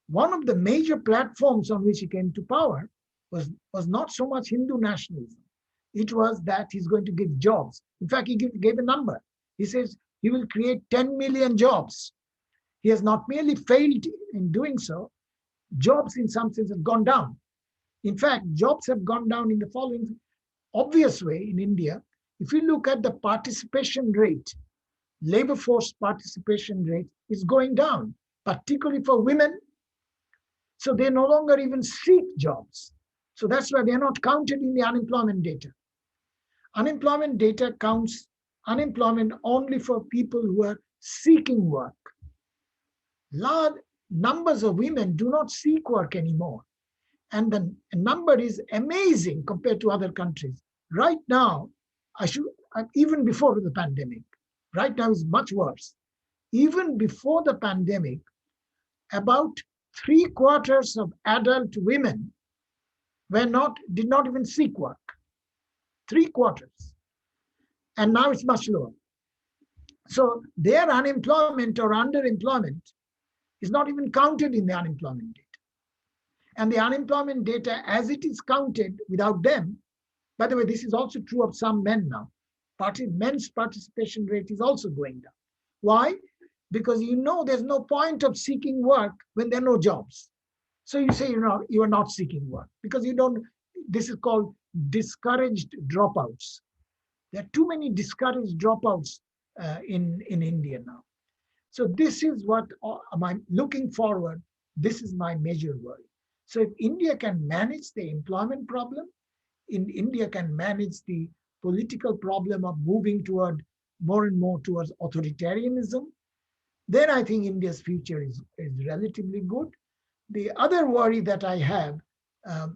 one of the major platforms on which he came to power was not so much Hindu nationalism. It was that he's going to give jobs. In fact, he gave a number. He says he will create 10 million jobs. He has not merely failed in doing so, jobs in some sense have gone down. In fact, jobs have gone down in the following obvious way in India. If you look at the participation rate, labor force participation rate is going down, particularly for women. So they no longer even seek jobs. So that's why they're not counted in the unemployment data. Unemployment data counts unemployment only for people who are seeking work. Large numbers of women do not seek work anymore. And the number is amazing compared to other countries. Right now, even before the pandemic, right now is much worse. Even before the pandemic, about 3/4 of adult women did not even seek work. 3/4. And now it's much lower. So their unemployment or underemployment is not even counted in the unemployment data. And the unemployment data, as it is counted without them, by the way, this is also true of some men now. Men's participation rate is also going down. Why? Because there's no point of seeking work when there are no jobs. So you say you are not seeking work because this is called discouraged dropouts. There are too many discouraged dropouts in India now. So this is what I'm looking forward. This is my major worry. So if India can manage the employment problem, India can manage the political problem of moving toward more and more towards authoritarianism, then I think India's future is relatively good. The other worry that I have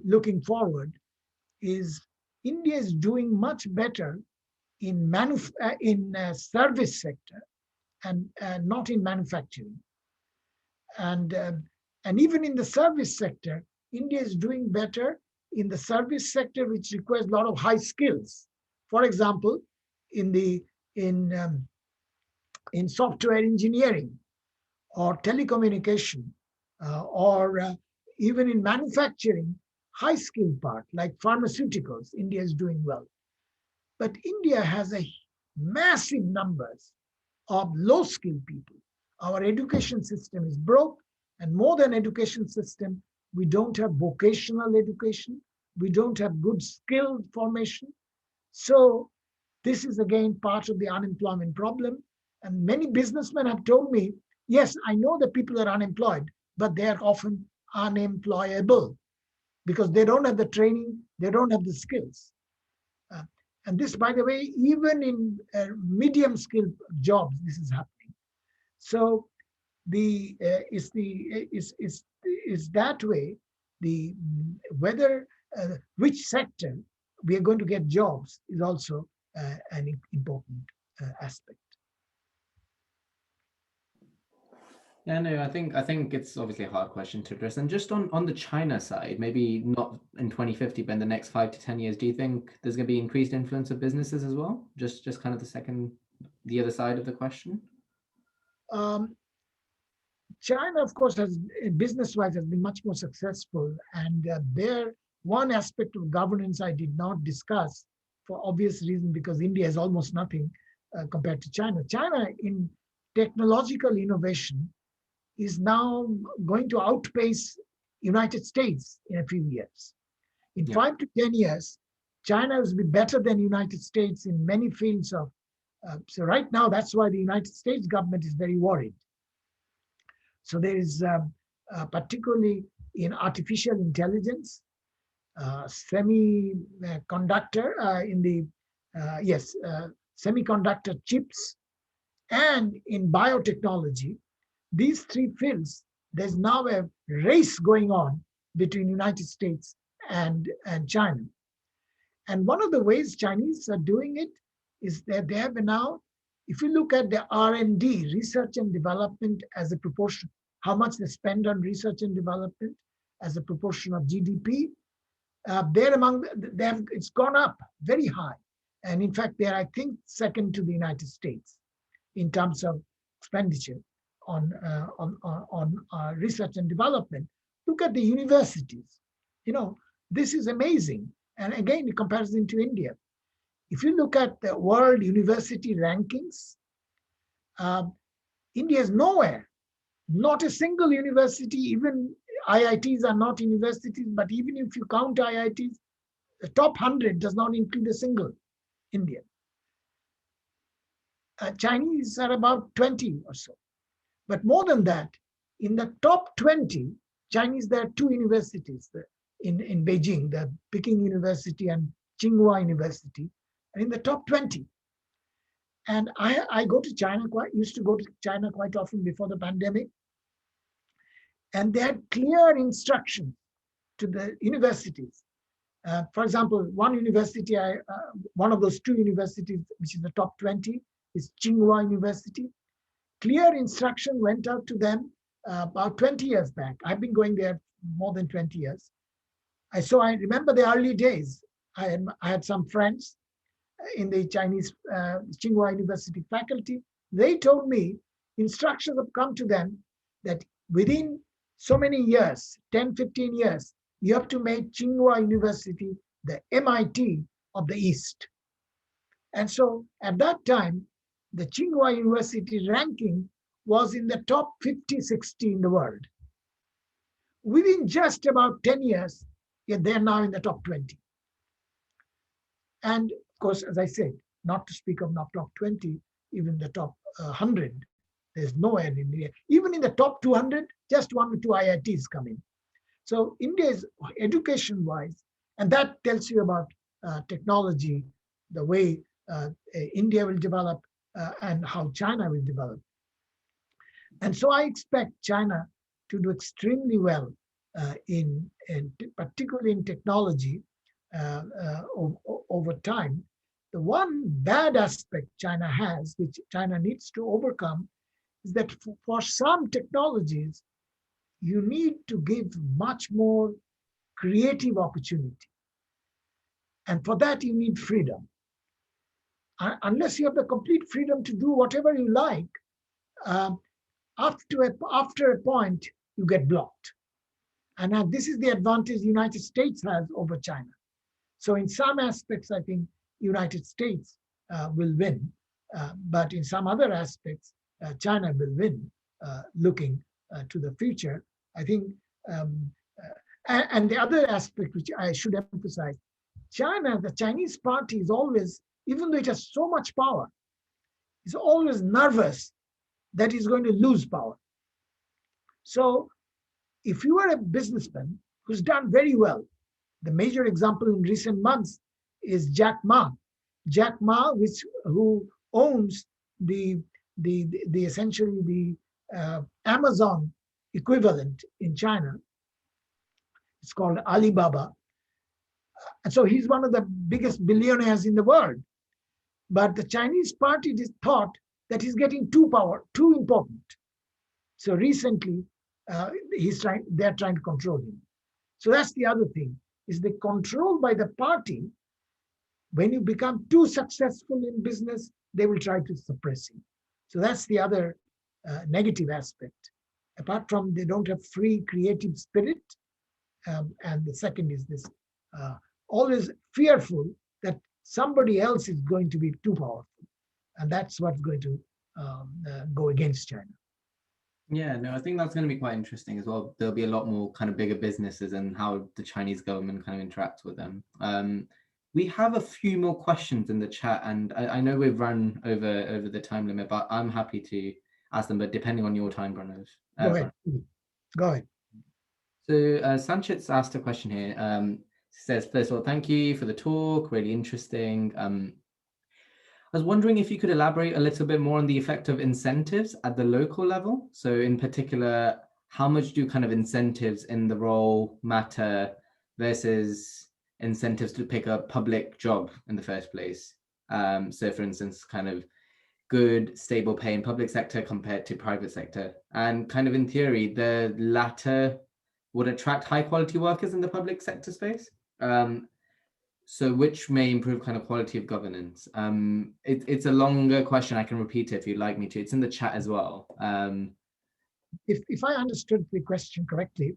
looking forward is India is doing much better in service sector and not in manufacturing. And even in the service sector, India is doing better in the service sector, which requires a lot of high skills. For example, in the in um, in software engineering or telecommunication or even in manufacturing, high skill part like pharmaceuticals, India is doing well. But India has a massive numbers of low skilled people. Our education system is broke, and more than education system, we don't have vocational education. We don't have good skill formation. So this is again part of the unemployment problem. And many businessmen have told me, yes, I know that people are unemployed, but they are often unemployable because they don't have the training, they don't have the skills. Uh, and this, by the way, even in medium skilled jobs, this is happening. So the is that way the whether which sector we are going to get jobs is also an important aspect. Yeah, no, I think it's obviously a hard question to address. And just on the China side, maybe not in 2050, but in the next 5 to 10 years, do you think there's going to be increased influence of businesses as well? Just kind of the other side of the question. Um, China, of course, has business-wise has been much more successful, and there one aspect of governance I did not discuss for obvious reason because India has almost nothing compared to China. China in technological innovation is now going to outpace United States in a few years. In Yeah. 5 to 10 years, China will be better than United States in many fields of. So right now, that's why the United States government is very worried. So there is particularly in artificial intelligence, semiconductor in the yes, semiconductor chips, and in biotechnology. These three fields, there's now a race going on between United States and China. And one of the ways Chinese are doing it is that they have now, if you look at the R&D, research and development as a proportion, how much they spend on research and development as a proportion of GDP, they're among, they have, it's gone up very high. And in fact, they're, I think, second to the United States in terms of expenditure on research and development. Look at the universities. You know, this is amazing. And again, in comparison to India, if you look at the world university rankings, India is nowhere. Not a single university, even IITs are not universities, but even if you count IITs, the top 100 does not include a single Indian. Chinese are about 20 or so. But more than that, in the top 20, Chinese, there are two universities in Beijing, the Peking University and Tsinghua University, and in the top 20. And I go to China used to go to China quite often before the pandemic. And they had clear instructions to the universities. For example, one university, one of those two universities, which is the top 20, is Tsinghua University. Clear instruction went out to them about 20 years back. I've been going there more than 20 years. So I remember the early days. I had some friends in the Chinese Tsinghua University faculty. They told me instructions have come to them that within so many years, 10, 15 years, you have to make Tsinghua University the MIT of the East. And so at that time, the Tsinghua University ranking was in the top 50, 60 in the world. Within just about 10 years, they're now in the top 20. And of course, as I said, not to speak of not top 20, even the top 100, there's nowhere in India. Even in the top 200, just 1 or 2 IITs come in. So India is education-wise, and that tells you about technology, the way India will develop and how China will develop. And so I expect China to do extremely well in particularly in technology over time. The one bad aspect China has, which China needs to overcome, is that for some technologies, you need to give much more creative opportunity. And for that, you need freedom. unless you have the complete freedom to do whatever you like, um, after a point, you get blocked. And now this is the advantage the United States has over China. So in some aspects, I think United States will win, but in some other aspects, China will win. Looking to the future, I think, and the other aspect which I should emphasize, China, the Chinese party is always, even though it has so much power, is always nervous that it's going to lose power. So if you are a businessman who's done very well, the major example in recent months is Jack Ma. Jack Ma, who owns the essentially the Amazon equivalent in China. It's called Alibaba. And so he's one of the biggest billionaires in the world. But the Chinese party thought that he's getting too important. So recently, they're trying to control him. So that's the other thing, is the control by the party. When you become too successful in business, they will try to suppress you. So that's the other negative aspect. Apart from they don't have free creative spirit, and the second is this always fearful that somebody else is going to be too powerful, and that's what's going to go against China. Yeah, no, I think that's going to be quite interesting as well. There'll be a lot more kind of bigger businesses and how the Chinese government kind of interacts with them. We have a few more questions in the chat, and I know we've run over the time limit, but I'm happy to ask them, but depending on your time, Pranab. Go ahead. So Sanchez asked a question here. Says, first of all, thank you for the talk, really interesting. I was wondering if you could elaborate a little bit more on the effect of incentives at the local level. So in particular, how much do kind of incentives in the role matter versus incentives to pick a public job in the first place? So for instance, kind of good, stable pay in public sector compared to private sector. And kind of in theory, the latter would attract high quality workers in the public sector space. So which may improve kind of quality of governance? It's a longer question. I can repeat it if you'd like me to. It's in the chat as well. If I understood the question correctly,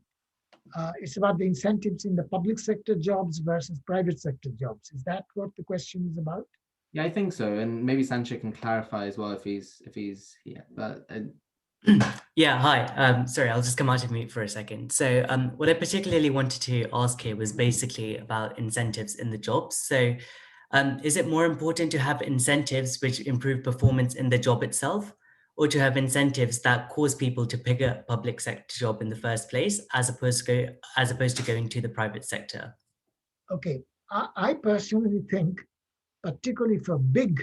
it's about the incentives in the public sector jobs versus private sector jobs. Is that what the question is about? Yeah, I think so. And maybe Sanjay can clarify as well if he's here. But yeah, hi. Sorry, I'll just come out of mute for a second. So what I particularly wanted to ask here was basically about incentives in the jobs. So is it more important to have incentives which improve performance in the job itself, or to have incentives that cause people to pick a public sector job in the first place, as opposed to going to the private sector? Okay, I personally think, particularly for big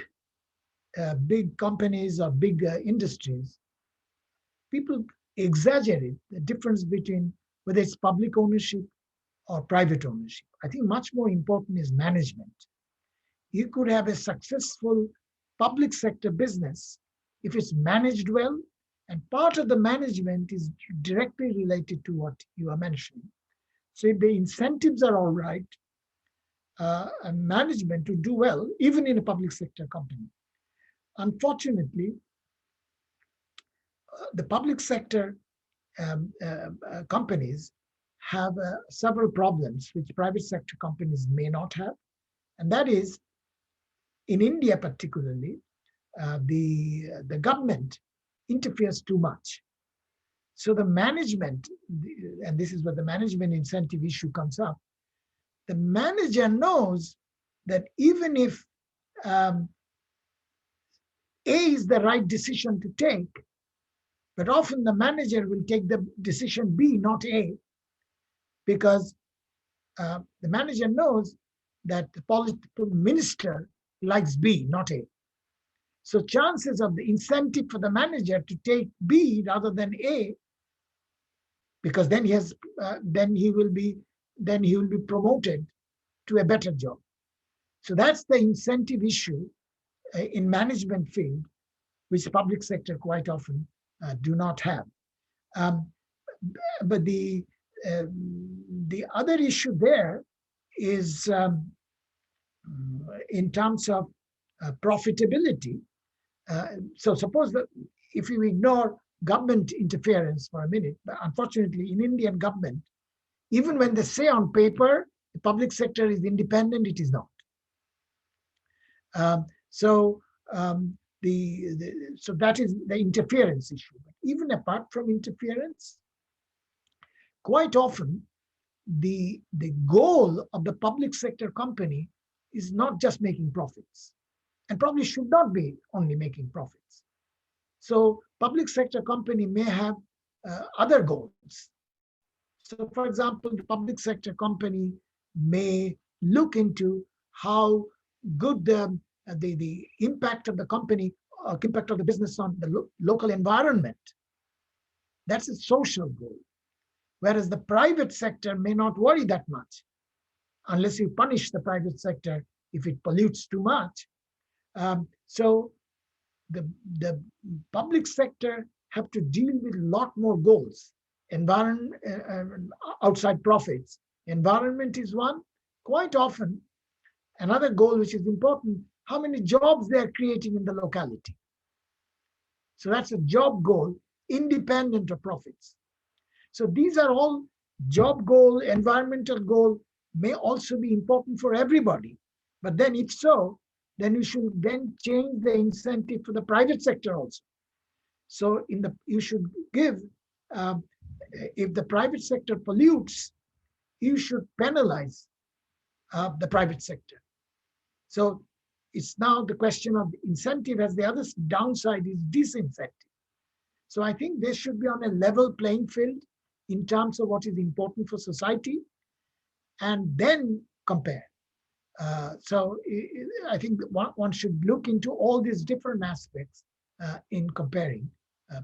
companies or big industries, people exaggerate the difference between whether it's public ownership or private ownership. I think much more important is management. You could have a successful public sector business if it's managed well, and part of the management is directly related to what you are mentioning. So if the incentives are all right, and management to do well, even in a public sector company. Unfortunately, the public sector companies have several problems which private sector companies may not have. And that is, in India particularly, the government interferes too much. So the management, and this is where the management incentive issue comes up, the manager knows that even if A is the right decision to take, but often the manager will take the decision B, not A, because the manager knows that the political minister likes B, not A. So chances of the incentive for the manager to take B rather than A, because then he will be promoted to a better job. So that's the incentive issue in management field, which the public sector quite often do not have. But the other issue there is in terms of profitability. So suppose that if you ignore government interference for a minute, but unfortunately in Indian government, even when they say on paper the public sector is independent, it is not. So that is the interference issue. But even apart from interference, quite often the goal of the public sector company is not just making profits, and probably should not be only making profits. So public sector company may have other goals. So for example, the public sector company may look into how good the impact of the company, impact of the business on the local environment. That's a social goal. Whereas the private sector may not worry that much, unless you punish the private sector if it pollutes too much. So the public sector have to deal with a lot more goals. Environment, outside profits. Environment is one. Quite often, another goal which is important, how many jobs they are creating in the locality. So that's a job goal, independent of profits. So these are all job goal, environmental goal, may also be important for everybody. But then if so, then you should then change the incentive for the private sector also. So you should give, if the private sector pollutes, you should penalize the private sector. So it's now the question of incentive, as the other downside is disincentive. So I think they should be on a level playing field in terms of what is important for society, and then compare. So I think one should look into all these different aspects in comparing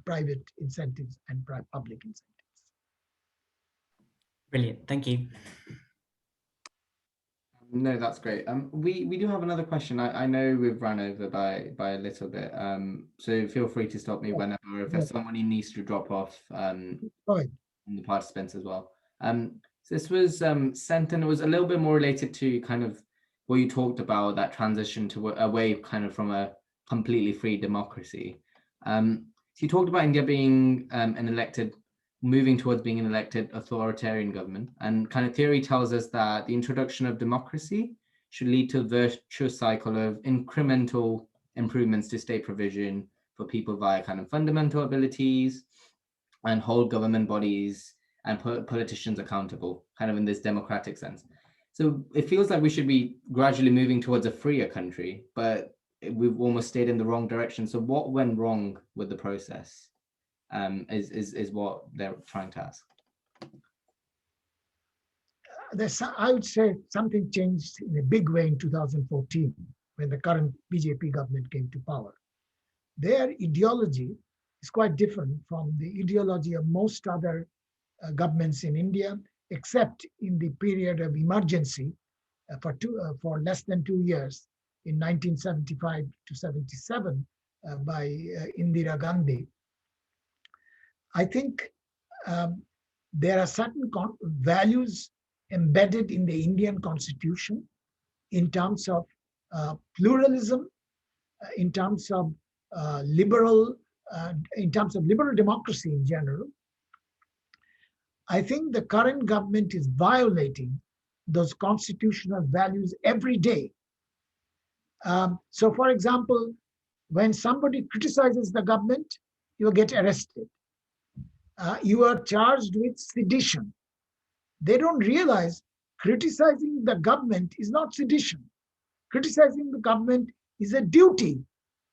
private incentives and public incentives. Brilliant, thank you. No, that's great. We do have another question. I know we've run over by a little bit. So feel free to stop me whenever, if there's someone who needs to drop off from the participants as well. So this was sent, and it was a little bit more related to kind of what you talked about, that transition to away kind of from a completely free democracy. So you talked about India being moving towards being an elected authoritarian government, and kind of theory tells us that the introduction of democracy should lead to a virtuous cycle of incremental improvements to state provision for people via kind of fundamental abilities, and hold government bodies and politicians accountable, kind of in this democratic sense. So it feels like we should be gradually moving towards a freer country, but we've almost stayed in the wrong direction. So what went wrong with the process? Is what they're trying to ask. I would say something changed in a big way in 2014 when the current BJP government came to power. Their ideology is quite different from the ideology of most other governments in India, except in the period of emergency for less than 2 years in 1975 to 77 by Indira Gandhi. I think there are certain values embedded in the Indian Constitution in terms of pluralism, in terms of liberal democracy in general. I think the current government is violating those constitutional values every day. So for example, when somebody criticizes the government, you will get arrested. You are charged with sedition. They don't realize criticizing the government is not sedition. Criticizing the government is a duty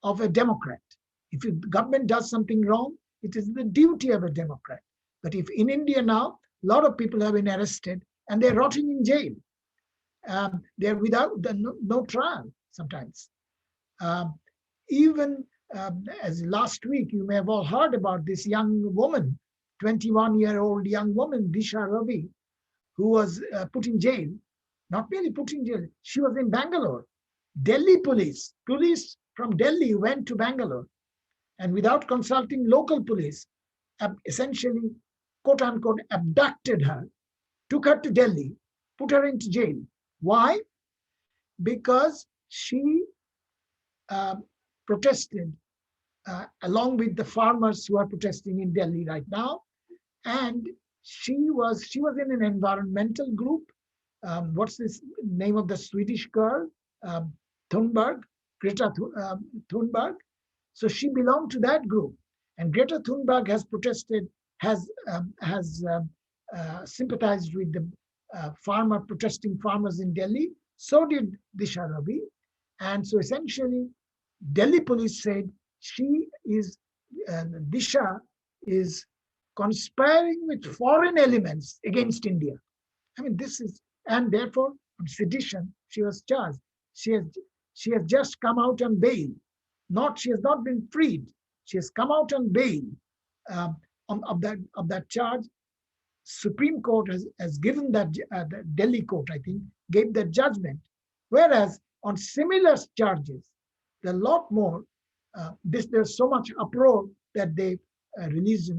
of a Democrat. If the government does something wrong, it is the duty of a Democrat. But if in India now, a lot of people have been arrested and they're rotting in jail. They're without no trial sometimes. Even as last week, you may have all heard about this young woman, 21-year-old young woman, Disha Ravi, who was put in jail. Not merely put in jail, she was in Bangalore. Delhi police from Delhi went to Bangalore and without consulting local police, essentially, quote unquote, abducted her, took her to Delhi, put her into jail. Why? Because she protested along with the farmers who are protesting in Delhi right now. And she was in an environmental group. What's this name of the Swedish girl? Thunberg, Greta Thunberg. So she belonged to that group. And Greta Thunberg has protested, has sympathized with the protesting farmers in Delhi. So did Disha Ravi. And so essentially, Delhi police said Disha is conspiring with foreign elements against India. I mean, and therefore, on sedition, she was charged. She has just come out on bail. She has not been freed. She has come out on bail of that charge. Supreme Court has given that, the Delhi court, I think, gave that judgment. Whereas on similar charges, there are a lot more. There's so much uproar that they released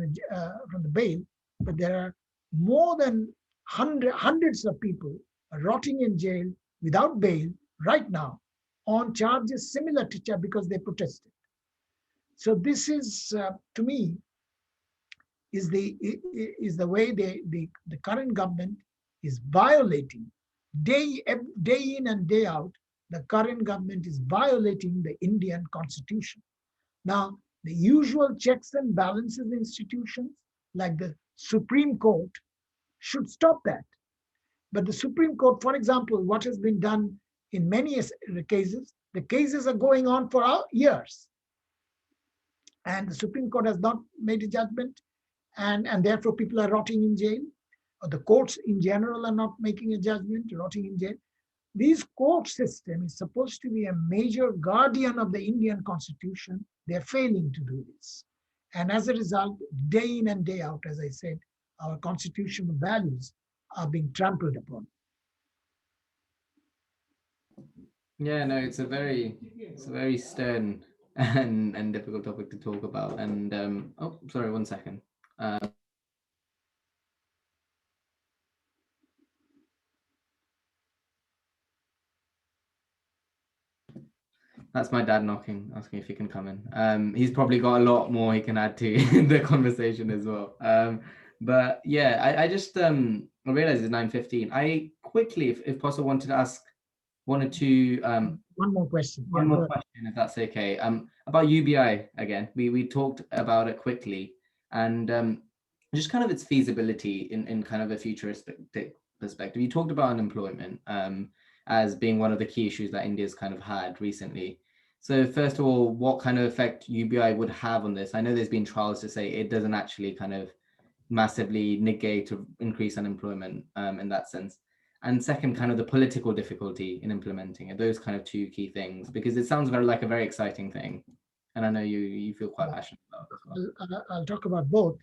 from the bail, but there are more than hundreds of people rotting in jail without bail right now on charges similar to charge because they protested. So this is, to me, is the way the current government is violating day in and day out. The current government is violating the Indian Constitution. Now, the usual checks and balances institutions like the Supreme Court should stop that. But the Supreme Court, for example, what has been done in many cases, the cases are going on for years. And the Supreme Court has not made a judgment, and therefore people are rotting in jail. Or the courts in general are not making a judgment, rotting in jail. This court system is supposed to be a major guardian of the Indian Constitution. They're failing to do this. And as a result, day in and day out, as I said, our constitutional values are being trampled upon. Yeah, no, it's a very stern and difficult topic to talk about. And oh, sorry, 1 second. That's my dad knocking, asking if he can come in. He's probably got a lot more he can add to the conversation as well. But yeah, I just I realized it's 9:15. I quickly, if possible, wanted to ask one or two. One more question. One more question, if that's okay. About UBI again. We talked about it quickly, and just kind of its feasibility in kind of a futuristic perspective. You talked about unemployment as being one of the key issues that India's kind of had recently. So first of all, what kind of effect UBI would have on this? I know there's been trials to say it doesn't actually kind of massively negate or increase unemployment in that sense. And second, kind of the political difficulty in implementing it. Those kind of two key things, because it sounds like a very exciting thing. And I know you feel quite passionate about it as well. I'll talk about both.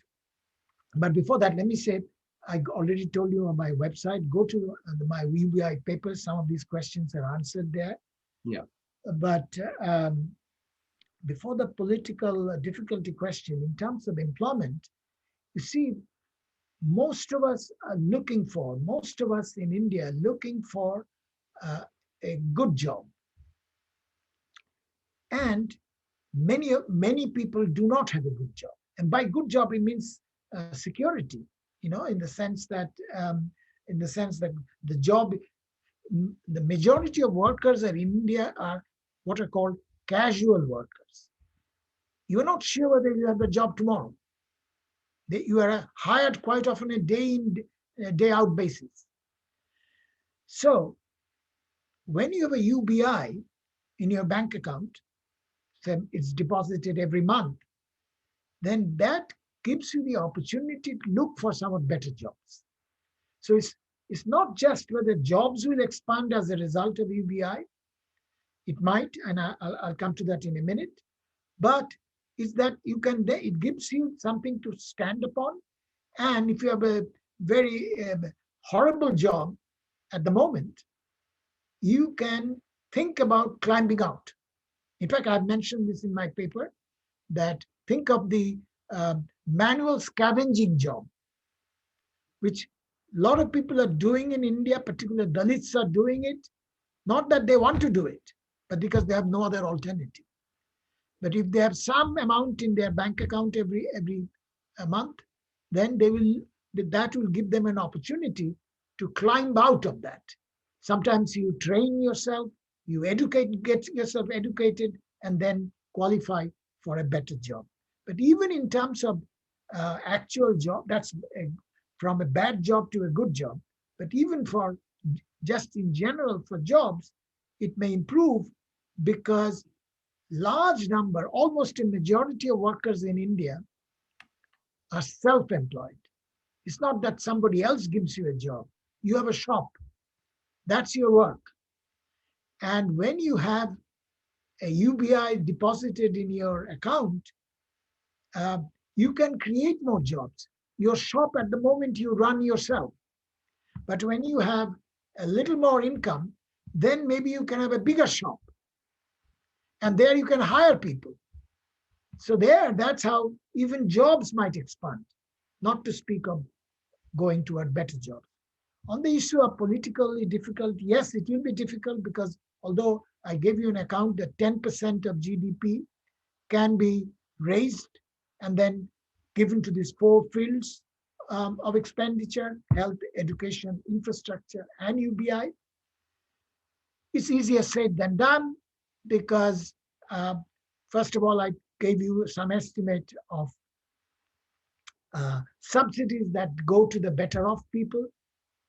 But before that, let me say, I already told you on my website, go to my UBI papers. Some of these questions are answered there. Yeah. But before the political difficulty question, in terms of employment, you see, most of us in India are looking for a good job. And many people do not have a good job. And by good job, it means security, in the sense that the majority of workers in India are what are called casual workers. You are not sure whether you have a job tomorrow. You are hired quite often a day in, day out basis. So when you have a UBI in your bank account, so it's deposited every month, then that gives you the opportunity to look for somewhat better jobs. So it's not just whether jobs will expand as a result of UBI. It might, and I'll come to that in a minute, but is that it gives you something to stand upon. And if you have a very horrible job at the moment, you can think about climbing out. In fact, I've mentioned this in my paper, that think of the manual scavenging job, which a lot of people are doing in India, particularly Dalits are doing it. Not that they want to do it, but because they have no other alternative. But if they have some amount in their bank account every month, then that will give them an opportunity to climb out of that. Sometimes you train yourself, you get yourself educated, and then qualify for a better job. But even in terms of actual job, that's from a bad job to a good job. But even for just in general for jobs, it may improve because large number, almost a majority of workers in India are self-employed. It's not that somebody else gives you a job. You have a shop. That's your work. And when you have a UBI deposited in your account, you can create more jobs. Your shop at the moment you run yourself. But when you have a little more income, then maybe you can have a bigger shop. And there you can hire people. So that's how even jobs might expand, not to speak of going toward better jobs. On the issue of politically difficult, yes, it will be difficult because although I gave you an account that 10% of GDP can be raised and then given to these 4 fields of expenditure: health, education, infrastructure, and UBI. It's easier said than done because, first of all, I gave you some estimate of subsidies that go to the better off people.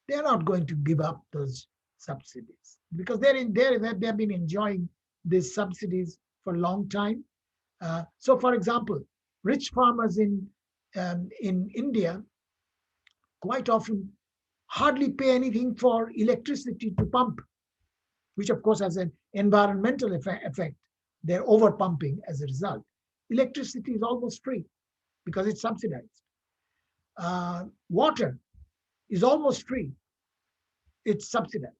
They're not going to give up those subsidies because they've been enjoying these subsidies for a long time. So, for example, rich farmers in India quite often hardly pay anything for electricity to pump, which of course has an environmental effect. They're over pumping as a result. Electricity is almost free because it's subsidized. Water is almost free. It's subsidized.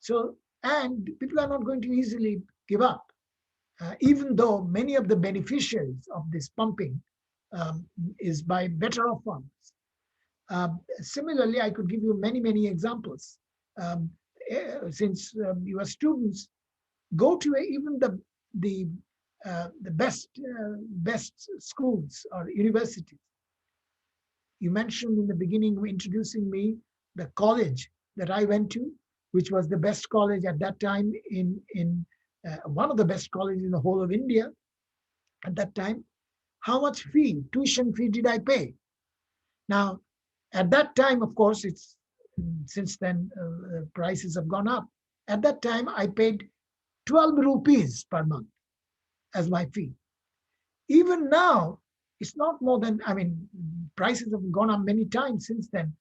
So, and people are not going to easily give up, even though many of the beneficiaries of this pumping is by better off farmers. Similarly, I could give you many examples. Since you are students, go to even the best schools or universities. You mentioned in the beginning, introducing me, the college that I went to, which was the best college at that time in one of the best colleges in the whole of India at that time. How much tuition fee did I pay? Now, at that time, of course, since then prices have gone up. At that time, I paid 12 rupees per month as my fee. Even now, it's not more than, prices have gone up many times since then.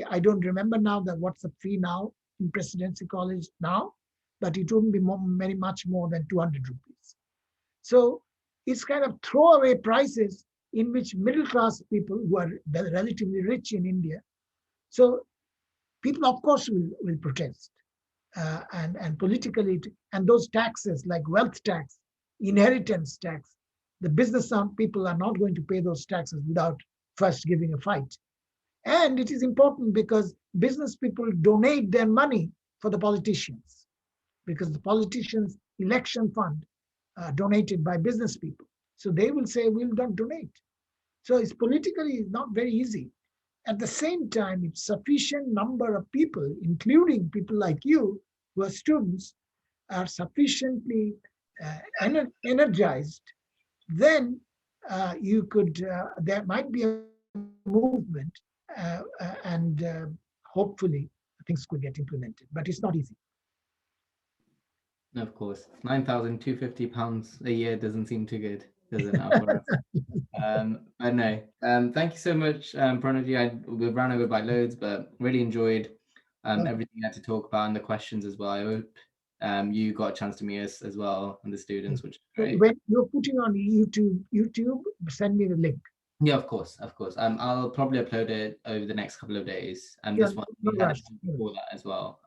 I don't remember now what's the fee now in Presidency College now, but it wouldn't be very much more than 200 rupees. So it's kind of throwaway prices in which middle class people who are relatively rich in India. So people, of course, will protest and politically, and those taxes like wealth tax, inheritance tax, the business people are not going to pay those taxes without first giving a fight. And it is important because business people donate their money for the politicians, because the politicians' election fund donated by business people. So they will say, we'll not donate. So it's politically not very easy. At the same time, if sufficient number of people, including people like you, who are students, are sufficiently energized, then there might be a movement and hopefully things could get implemented, but it's not easy. Of course, £9,250 a year doesn't seem too good, does it now for us? But no, thank you so much, Pranab. We ran over by loads, but really enjoyed everything you had to talk about and the questions as well. I hope you got a chance to meet us as well and the students, which is great. When you're putting on YouTube, send me the link. Yeah, of course. I'll probably upload it over the next couple of days. This one we had before that as well.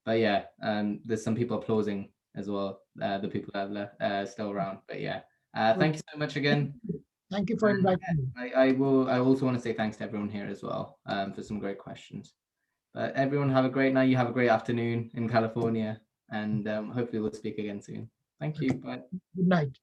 But yeah, there's some people applauding as well. The people that are still around. But yeah, thank you so much again. Thank you for inviting me. I also want to say thanks to everyone here as well for some great questions. But everyone have a great night. You have a great afternoon in California. and hopefully we'll speak again soon. Thank you. Bye. Good night.